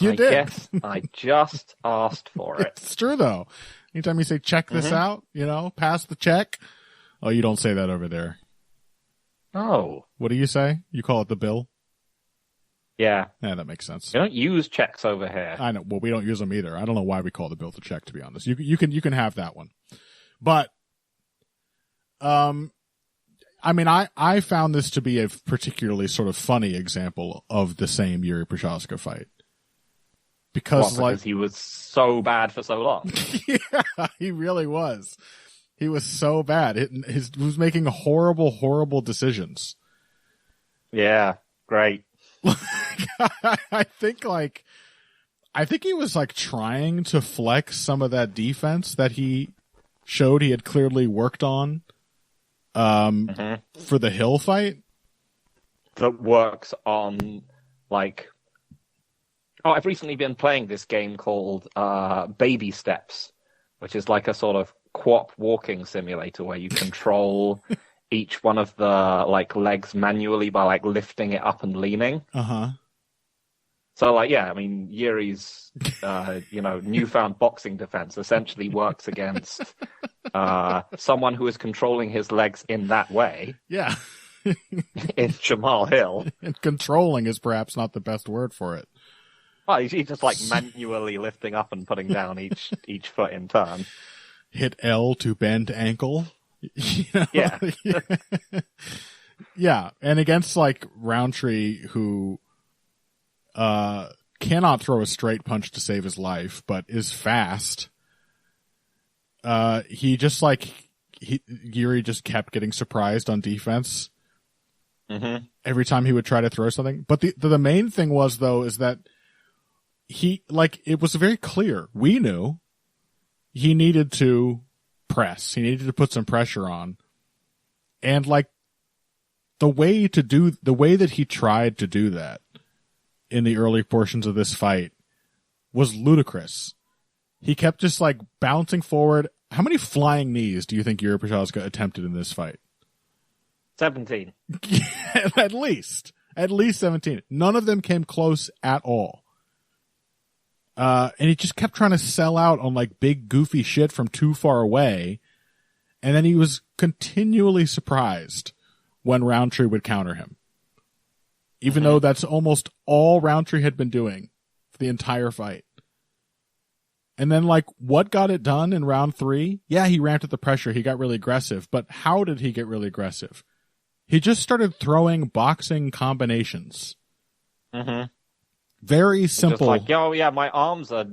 You did. I guess I just asked for it. It's true, though. Anytime you say check this out, you know, pass the check. Oh, you don't say that over there. Oh. What do you say? You call it the bill? Yeah. Yeah, that makes sense. You don't use checks over here. I know. Well, we don't use them either. I don't know why we call the bill the check, to be honest. You can have that one. But, I mean, I found this to be a particularly sort of funny example of the same Jiri Prochazka fight. Because he was so bad for so long. Yeah, he really was. He was so bad. He was making horrible, horrible decisions. Yeah, great. I think he was like trying to flex some of that defense that he showed he had clearly worked on for the Hill fight. That works on I've recently been playing this game called Baby Steps, which is like a sort of co-op walking simulator where you control each one of the legs manually by lifting it up and leaning. So I mean, Yuri's newfound boxing defense essentially works against someone who is controlling his legs in that way. Yeah. In Jamal Hill. And controlling is perhaps not the best word for it. Well, he's just manually lifting up and putting down each foot in turn. Hit L to bend ankle. You know? Yeah. Yeah. And against Rountree, who cannot throw a straight punch to save his life, but is fast. He just Jiri just kept getting surprised on defense. Every time he would try to throw something. But the main thing was, though, is that it was very clear. We knew he needed to press. He needed to put some pressure on. And the way that he tried to do that in the early portions of this fight was ludicrous. He kept just bouncing forward. How many flying knees do you think Jiri Prochazka attempted in this fight? 17. At least 17. None of them came close at all. And he just kept trying to sell out on big goofy shit from too far away. And then he was continually surprised when Rountree would counter him. Even though that's almost all Rountree had been doing for the entire fight. And then what got it done in round 3? Yeah, he ramped up the pressure. He got really aggressive. But how did he get really aggressive? He just started throwing boxing combinations. Very simple. Just oh yeah, my arms are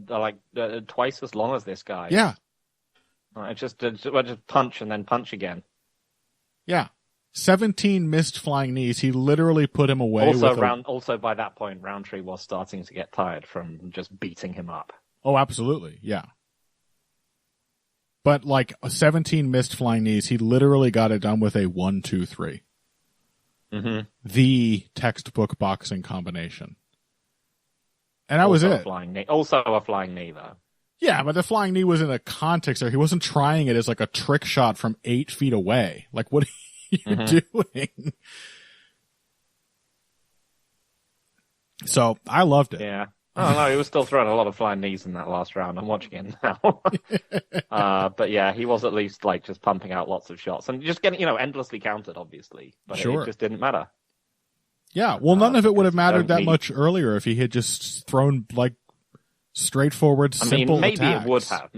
twice as long as this guy. Yeah. I just punch and then punch again. Yeah. 17 missed flying knees. He literally put him away. Also, by that point, Rountree was starting to get tired from just beating him up. Oh, absolutely. Yeah. But 17 missed flying knees, he literally got it done with a 1-2-3. The textbook boxing combination. And that was it. Also a flying knee, though. Yeah, but the flying knee was in a context there. He wasn't trying it as a trick shot from 8 feet away. What are you doing? So, I loved it. Yeah. Oh, no, he was still throwing a lot of flying knees in that last round. I'm watching it now. But yeah, he was at least just pumping out lots of shots and just getting, endlessly counted, obviously. But it just didn't matter. Yeah, well, none of it would have mattered that much earlier if he had just thrown straightforward, simple maybe attacks. It would have.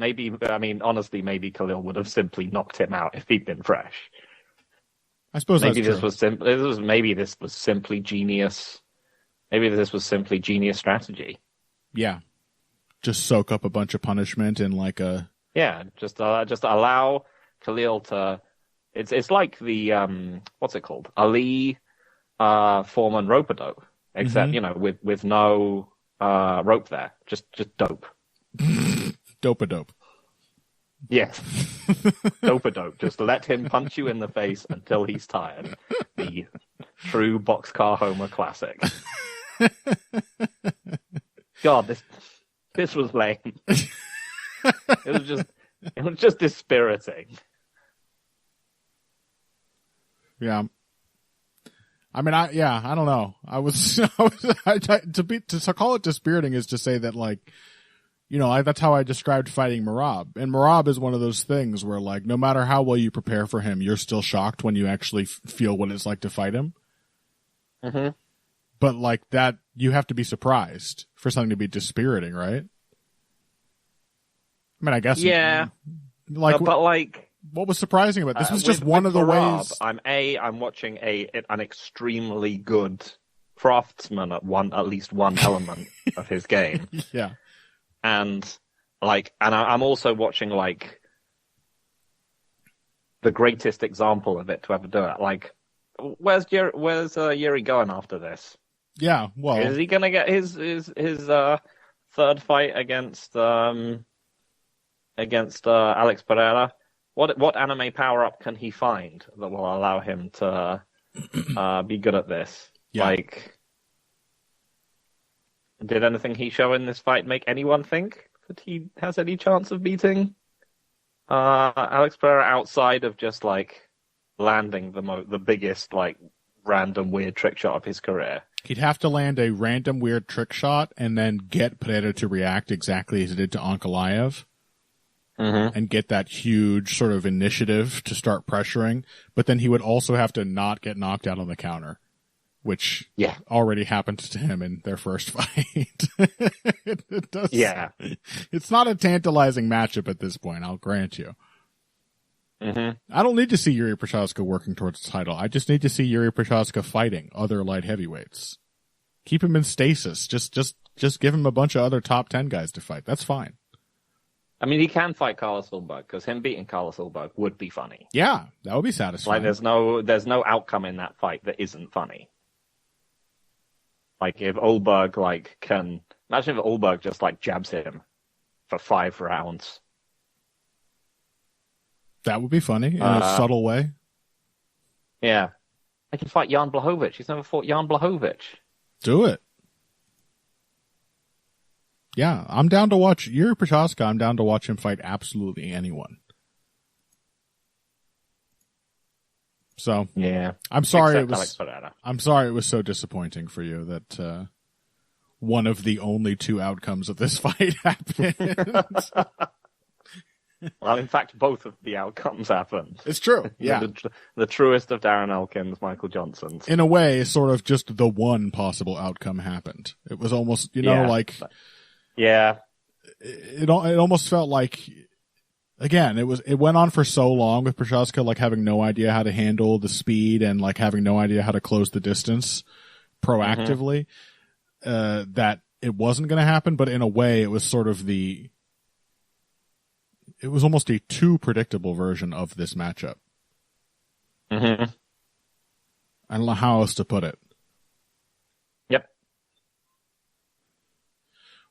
Honestly, maybe Khalil would have simply knocked him out if he'd been fresh. I suppose maybe that's this true. Maybe this was simply genius. Maybe this was simply genius strategy. Yeah, just soak up a bunch of punishment in just allow Khalil to. It's like the what's it called? Ali Foreman rope-a-dope, except with no rope there, just dope. Dope-a-dope. Yes, dope-a-dope. Just let him punch you in the face until he's tired. The true boxcar Homer classic. God, This was lame. It was just dispiriting. Yeah. I mean, I don't know. To call it dispiriting is to say that, like, that's how I described fighting Merab. And Merab is one of those things where, like, no matter how well you prepare for him, you're still shocked when you actually feel what it's like to fight him. Mm-hmm. But, like, that, you have to be surprised for something to be dispiriting, right? I mean, I guess. Yeah. Like, but, like, what was surprising about this was just one of the Merab, ways. I'm watching an extremely good craftsman at least one element of his game. Yeah. And I'm also watching, like, the greatest example of it to ever do it. Like, where's Jiri going after this? Yeah, well, is he gonna get his third fight against Alex Pereira? What anime power up can he find that will allow him to be good at this? Yeah. Like, did anything he show in this fight make anyone think that he has any chance of beating Alex Pereira outside of just, like, landing the biggest, like, random weird trick shot of his career? He'd have to land a random weird trick shot and then get Pereira to react exactly as he did to Ankalaev. Mm-hmm. And get that huge sort of initiative to start pressuring. But then he would also have to not get knocked out on the counter, which already happened to him in their first fight. It does. Yeah. It's not a tantalizing matchup at this point, I'll grant you. Mm-hmm. I don't need to see Jiri Prochazka working towards the title. I just need to see Jiri Prochazka fighting other light heavyweights. Keep him in stasis. Just give him a bunch of other top 10 guys to fight. That's fine. I mean, he can fight Carlos Ulberg, because him beating Carlos Ulberg would be funny. Yeah, that would be satisfying. Like, there's no outcome in that fight that isn't funny. Like, if Ulberg, like, imagine if Ulberg just, like, jabs him for 5 rounds. That would be funny in a subtle way. Yeah. I can fight Jan Blachowicz. He's never fought Jan Blachowicz. Do it. Yeah, I'm down to watch Jiri Prochazka. I'm down to watch him fight absolutely anyone. So yeah, I'm sorry I'm sorry it was so disappointing for you that one of the only two outcomes of this fight happened. Well, in fact, both of the outcomes happened. It's true. Yeah, the truest of Darren Elkins, Michael Johnson's. In a way, sort of just the one possible outcome happened. It was almost, like. Yeah. It almost felt like, again, it went on for so long with Prochazka, like, having no idea how to handle the speed and, like, having no idea how to close the distance proactively, that it wasn't going to happen. But in a way, it was sort of it was almost a too predictable version of this matchup. Mm-hmm. I don't know how else to put it. Yep.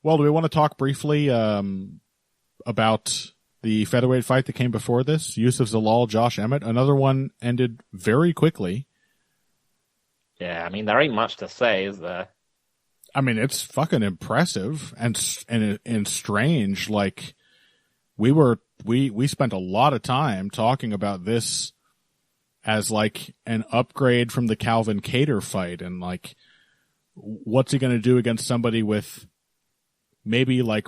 Well, do we want to talk briefly about the featherweight fight that came before this? Youssef Zalal, Josh Emmett. Another one ended very quickly. Yeah, I mean, there ain't much to say, is there? I mean, it's fucking impressive and strange. Like, we spent a lot of time talking about this as, like, an upgrade from the Calvin Kattar fight, and, like, what's he going to do against somebody with maybe, like,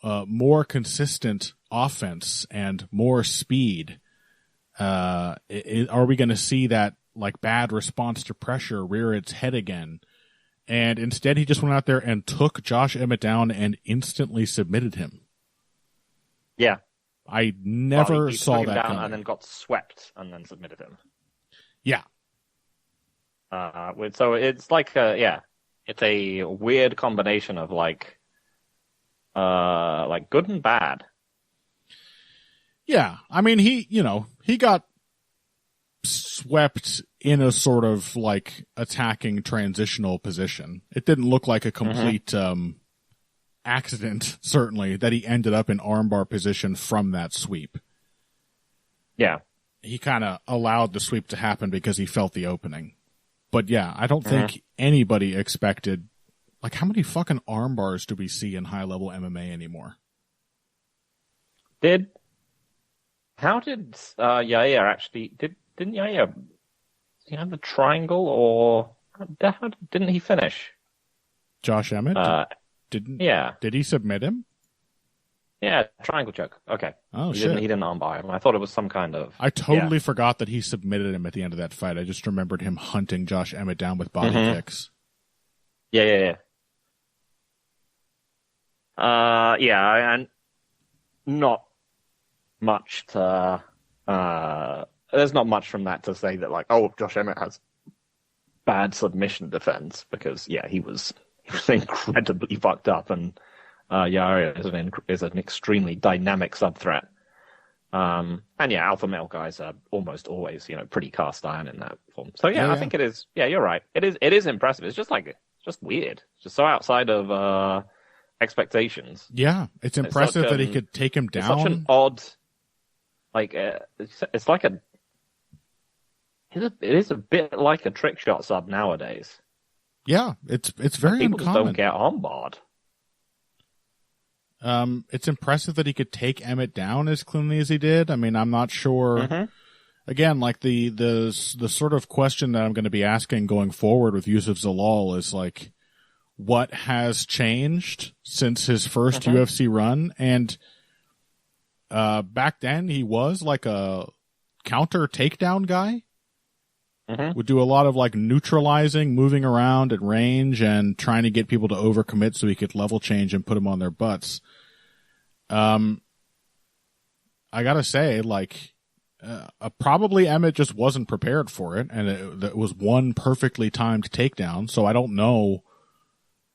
more consistent offense and more speed? Are we going to see that, like, bad response to pressure rear its head again? And instead, he just went out there and took Josh Emmett down and instantly submitted him. Yeah. I never he saw took him that down coming. and then got swept and then submitted him. Yeah. So it's like it's a weird combination of like good and bad. Yeah. I mean, he got swept in a sort of, like, attacking transitional position. It didn't look like a complete accident, certainly, that he ended up in armbar position from that sweep. Yeah. He kind of allowed the sweep to happen because he felt the opening. But yeah, I don't think anybody expected, Like, how many fucking arm bars do we see in high-level MMA anymore? How did Yair actually... Didn't Yair... Did he have the triangle, or... didn't he finish? Josh Emmett? Yeah. Did he submit him? Yeah, triangle choke. Okay. Oh, He shit. didn't armbar him. I thought it was some kind of... I totally forgot that he submitted him at the end of that fight. I just remembered him hunting Josh Emmett down with body kicks. Yeah. And not much to... there's not much from that to say that, like, oh, Josh Emmett has bad submission defense, because, yeah, he was incredibly fucked up, and Yair is an extremely dynamic sub-threat. And yeah, alpha male guys are almost always, pretty cast iron in that form. So yeah, I think it is. Yeah, you're right. It is impressive. It's just weird. It's just so outside of expectations. Yeah, it's impressive that he could take him down. It's such an odd, it's like it is a bit like a trick shot sub nowadays. Yeah, it's very People uncommon. just don't get armbarred. It's impressive that he could take Emmett down as cleanly as he did. I mean, I'm not sure. Again, like the sort of question that I'm going to be asking going forward with Youssef Zalal is like, what has changed since his first UFC run? And back then he was like a counter takedown guy. Would do a lot of like neutralizing, moving around at range, and trying to get people to overcommit so he could level change and put them on their butts. I gotta say, like, probably Emmett just wasn't prepared for it, and it was one perfectly timed takedown. So I don't know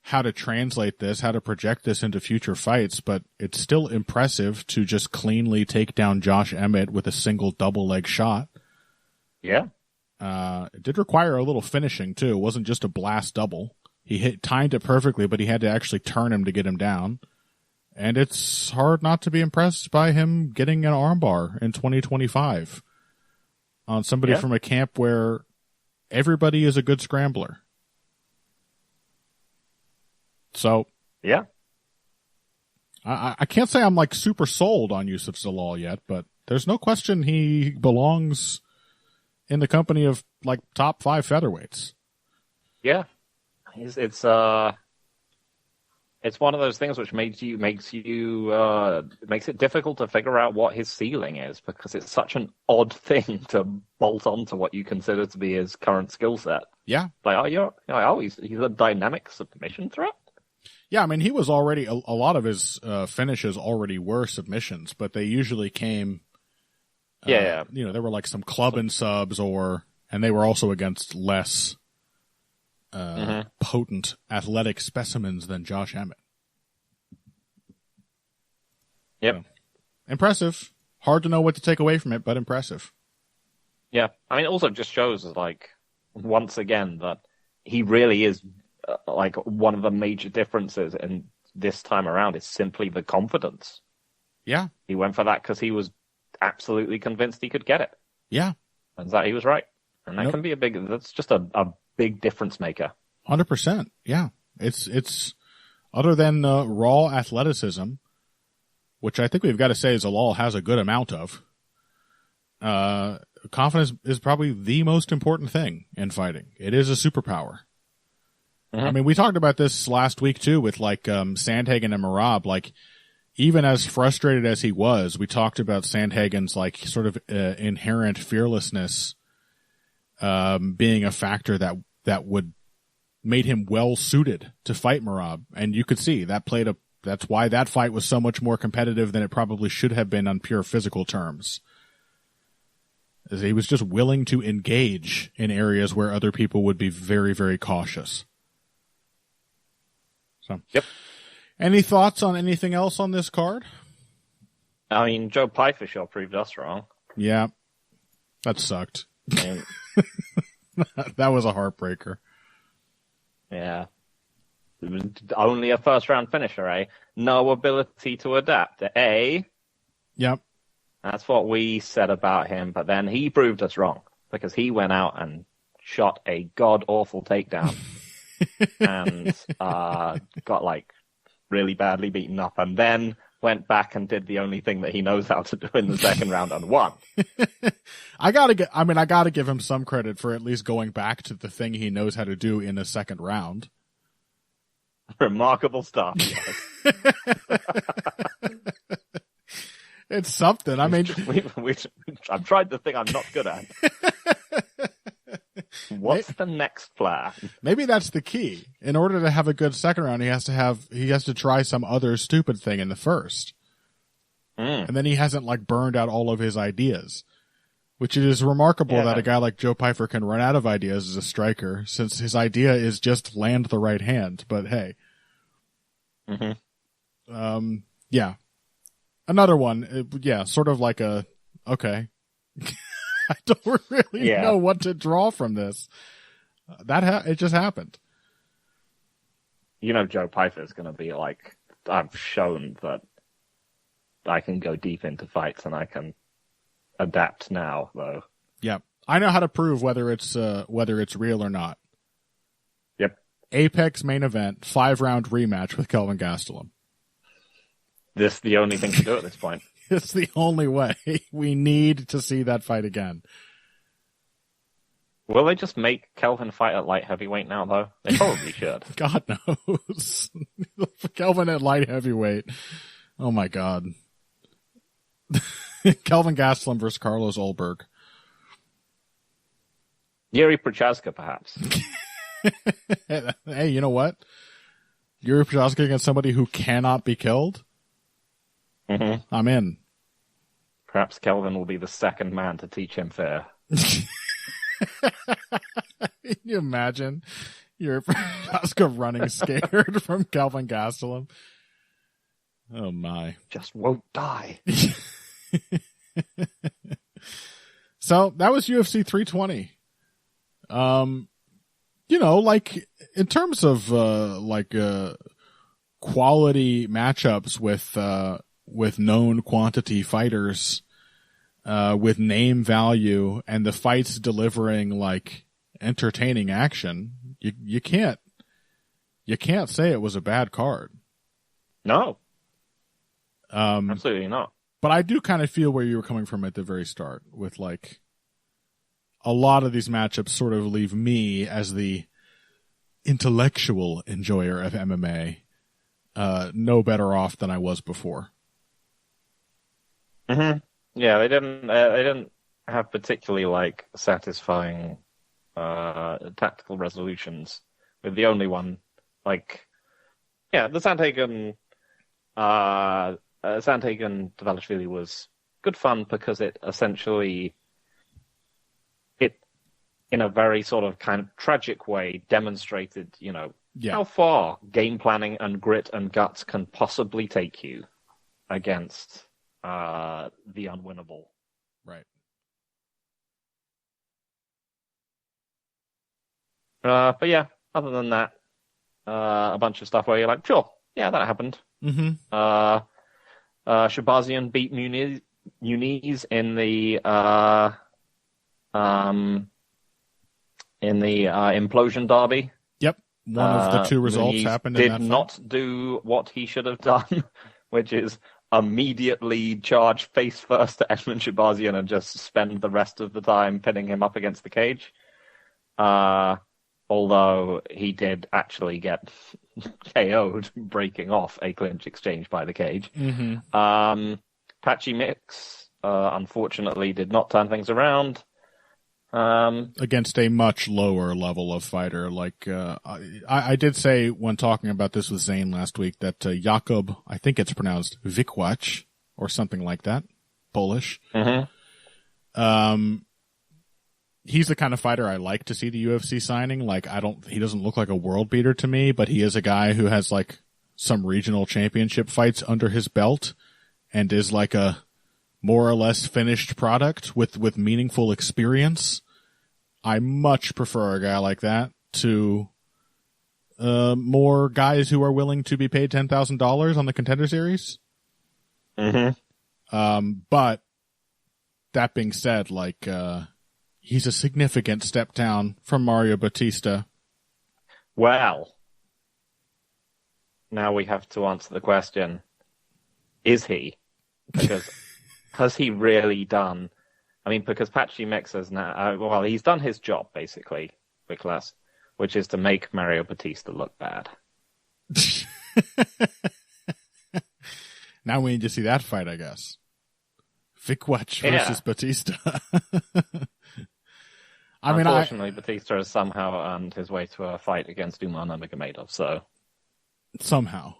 how to translate this, how to project this into future fights, but it's still impressive to just cleanly take down Josh Emmett with a single double leg shot. Yeah. It did require a little finishing too. It wasn't just a blast double. He timed it perfectly, but he had to actually turn him to get him down. And it's hard not to be impressed by him getting an armbar in 2025 on somebody from a camp where everybody is a good scrambler. So yeah, I can't say I'm like super sold on Youssef Zalal yet, but there's no question he belongs in the company of like top 5 featherweights. Yeah, it's one of those things which makes it difficult to figure out what his ceiling is, because it's such an odd thing to bolt onto what you consider to be his current skill set. Yeah, like he's a dynamic submission threat. Yeah, I mean, he was already a lot of his finishes already were submissions, but they usually came. There were like some club and subs, and they were also against less potent athletic specimens than Josh Emmett. Yep. So, impressive. Hard to know what to take away from it, but impressive. Yeah. I mean, it also just shows, like, once again, that he really is, like, one of the major differences in this time around is simply the confidence. Yeah. He went for that because he was absolutely convinced he could get it. Yeah. And that he was right. And that can be that's just a big difference maker. 100%. Yeah. It's other than raw athleticism, which I think we've got to say Zalal has a good amount of, confidence is probably the most important thing in fighting. It is a superpower. I mean, we talked about this last week too with like Sandhagen and Merab. Like, even as frustrated as he was, we talked about Sandhagen's like sort of inherent fearlessness being a factor that would made him well suited to fight Merab, and you could see that that's why that fight was so much more competitive than it probably should have been on pure physical terms. As he was just willing to engage in areas where other people would be very, very cautious. So, yep. Any thoughts on anything else on this card? I mean, Joe Pfeiffer proved us wrong. Yeah, that sucked. That was a heartbreaker. Yeah. It was only a first-round finisher, eh? No ability to adapt, eh? Yep. That's what we said about him, but then he proved us wrong, because he went out and shot a god-awful takedown and got like really badly beaten up, and then went back and did the only thing that he knows how to do in the second round and won. I gotta give him some credit for at least going back to the thing he knows how to do in the second round. Remarkable stuff. It's something. I mean, I've tried the thing I'm not good at. What's the next plan? Maybe that's the key. In order to have a good second round, he has to try some other stupid thing in the first. And then he hasn't like burned out all of his ideas, which is remarkable that a guy like Joe Pyfer can run out of ideas as a striker, since his idea is just land the right hand. But hey, yeah, another one. Sort of like okay. I don't really know what to draw from this. It just happened. You know, Joe Pyfer's going to be like, I've shown that I can go deep into fights and I can adapt now, though. Yeah, I know how to prove whether it's real or not. Yep. Apex main event, 5-round rematch with Kelvin Gastelum. This is the only thing to do at this point. It's the only way. We need to see that fight again. Will they just make Kelvin fight at light heavyweight now, though? They probably should. God knows. Kelvin at light heavyweight. Oh, my God. Kelvin Gastelum versus Carlos Ulberg. Jiri Prochazka, perhaps. Hey, you know what? Jiri Prochazka against somebody who cannot be killed? I'm in. Perhaps Kelvin will be the second man to teach him fair. Can you imagine? Jiri Prochazka running scared from Kelvin Gastelum. Oh, my. Just won't die. So, that was UFC 320. You know, like, in terms of, quality matchups with known quantity fighters, with name value and the fights delivering like entertaining action, you can't say it was a bad card. No. Absolutely not. But I do kind of feel where you were coming from at the very start with like a lot of these matchups sort of leave me as the intellectual enjoyer of MMA no better off than I was before. Yeah, they didn't have particularly like satisfying tactical resolutions. With the only one, like, the Sandhagen Dvalishvili was good fun because it essentially, in a very sort of kind of tragic way, demonstrated, how far game planning and grit and guts can possibly take you against the unwinnable. Right. But yeah, other than that, a bunch of stuff where you're like, sure, yeah, that happened. Shabazian beat Muniz in the implosion derby. Yep. One of the two results Muniz happened in that did not do what he should have done, which is immediately charge face first at Emmett Shabazian and just spend the rest of the time pinning him up against the cage. Although he did actually get KO'd, breaking off a clinch exchange by the cage. Patchy Mix, unfortunately, did not turn things around. Against a much lower level of fighter. Like, I did say when talking about this with Zane last week that Jakub, I think it's pronounced Wikłacz or something like that, Polish. He's the kind of fighter I like to see the UFC signing. Like, he doesn't look like a world beater to me, but he is a guy who has like some regional championship fights under his belt and is like a more or less finished product with meaningful experience. I much prefer a guy like that to more guys who are willing to be paid $10,000 on the Contender Series. But that being said, like, he's a significant step down from Mario Bautista. Well, now we have to answer the question, is he? Because has he really done... I mean, because Patchy Mix has now... well, he's done his job, basically, Viklas, which is to make Mario Batista look bad. Now we need to see that fight, I guess. Vikwatch versus Batista. Unfortunately, Batista has somehow earned his way to a fight against Umar Nurmagomedov, so... Somehow.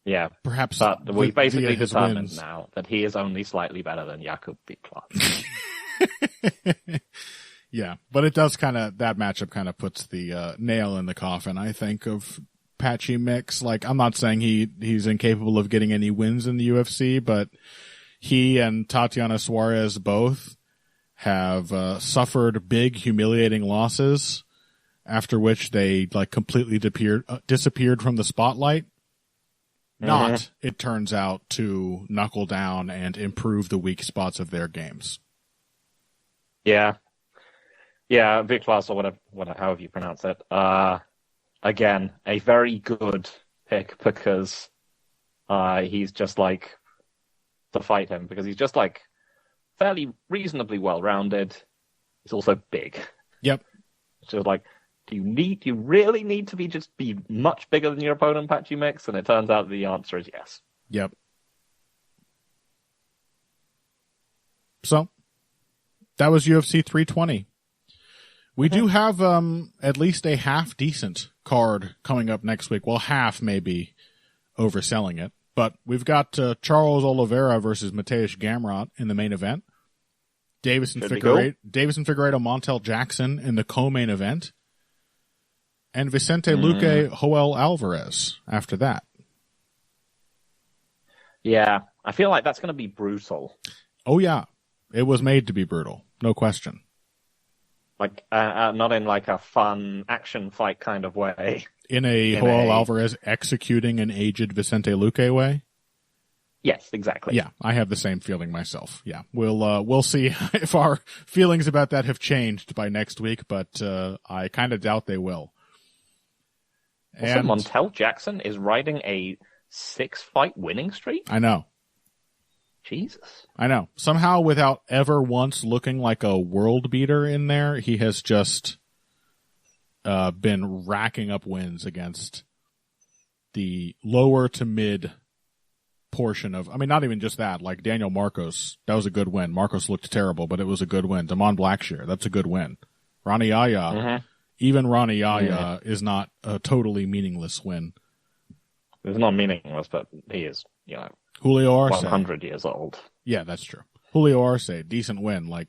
Yeah. Perhaps. But we basically determined now that he is only slightly better than Jakub Viklas. Yeah, but it does that matchup kind of puts the nail in the coffin, I think, of Patchy Mix. Like, I'm not saying he's incapable of getting any wins in the UFC, but he and Tatiana Suarez both have suffered big, humiliating losses, after which they completely disappeared from the spotlight. Not, it turns out, to knuckle down and improve the weak spots of their games. Yeah. Yeah, Viklas, or whatever, however you pronounce it. Again, a very good pick, because he's just to fight him, because he's just fairly reasonably well-rounded. He's also big. Yep. So do you really need to be much bigger than your opponent, Patchy Mix? And it turns out the answer is yes. Yep. So, that was UFC 320. We do have at least a half-decent card coming up next week. Well, half may be overselling it. But we've got Charles Oliveira versus Mateusz Gamrot in the main event. Davison Figueiredo, Montel Jackson in the co-main event. And Vicente Luque, Joel Alvarez after that. Yeah, I feel like that's going to be brutal. Oh, yeah. It was made to be brutal. No question. Not in a fun action fight kind of way. In a Joel Alvarez executing an aged Vicente Luque way? Yes, exactly. Yeah, I have the same feeling myself. Yeah, we'll see if our feelings about that have changed by next week, but I kind of doubt they will. Also, Montel Jackson is riding a 6-fight winning streak? I know. Jesus. I know. Somehow, without ever once looking like a world beater in there, he has just been racking up wins against the lower to mid portion of, not even just that, Daniel Marcos, that was a good win. Marcos looked terrible, but it was a good win. Damon Blackshear, that's a good win. Ronnie Yaya, even Ronnie Yaya is not a totally meaningless win. It's not meaningless, but he is, Julio Arce, 100 years old. Yeah, that's true. Julio Arce, decent win.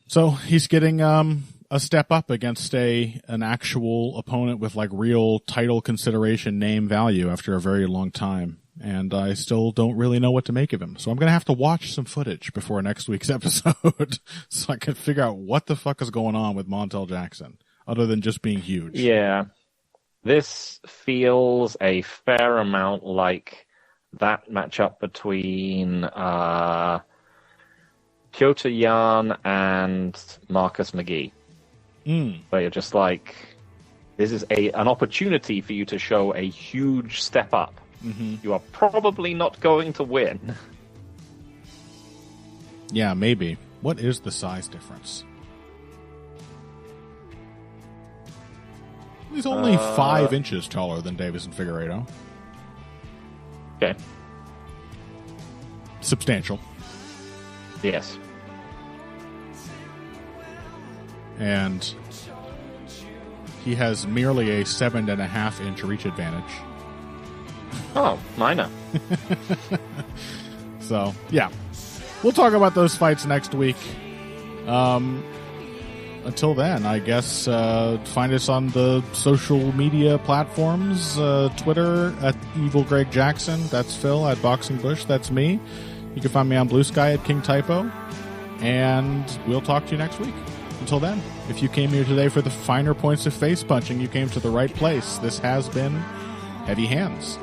So he's getting a step up against an actual opponent with real title consideration, name value after a very long time. And I still don't really know what to make of him. So I'm going to have to watch some footage before next week's episode so I can figure out what the fuck is going on with Montel Jackson, other than just being huge. Yeah. This feels a fair amount like that matchup between Piotr Jan and Marcus McGee. Where you're just this is an opportunity for you to show a huge step up. You are probably not going to win. Yeah, maybe. What is the size difference? He's only 5 inches taller than Davison Figueiredo. Okay. Substantial. Yes. And he has merely a 7.5-inch reach advantage. Oh, minor. So, yeah. We'll talk about those fights next week. Until then, I guess find us on the social media platforms. Twitter at Evil Greg Jackson. That's Phil. At Boxing Bush. That's me. You can find me on Blue Sky at King Typo. And we'll talk to you next week. Until then, if you came here today for the finer points of face punching, you came to the right place. This has been Heavy Hands.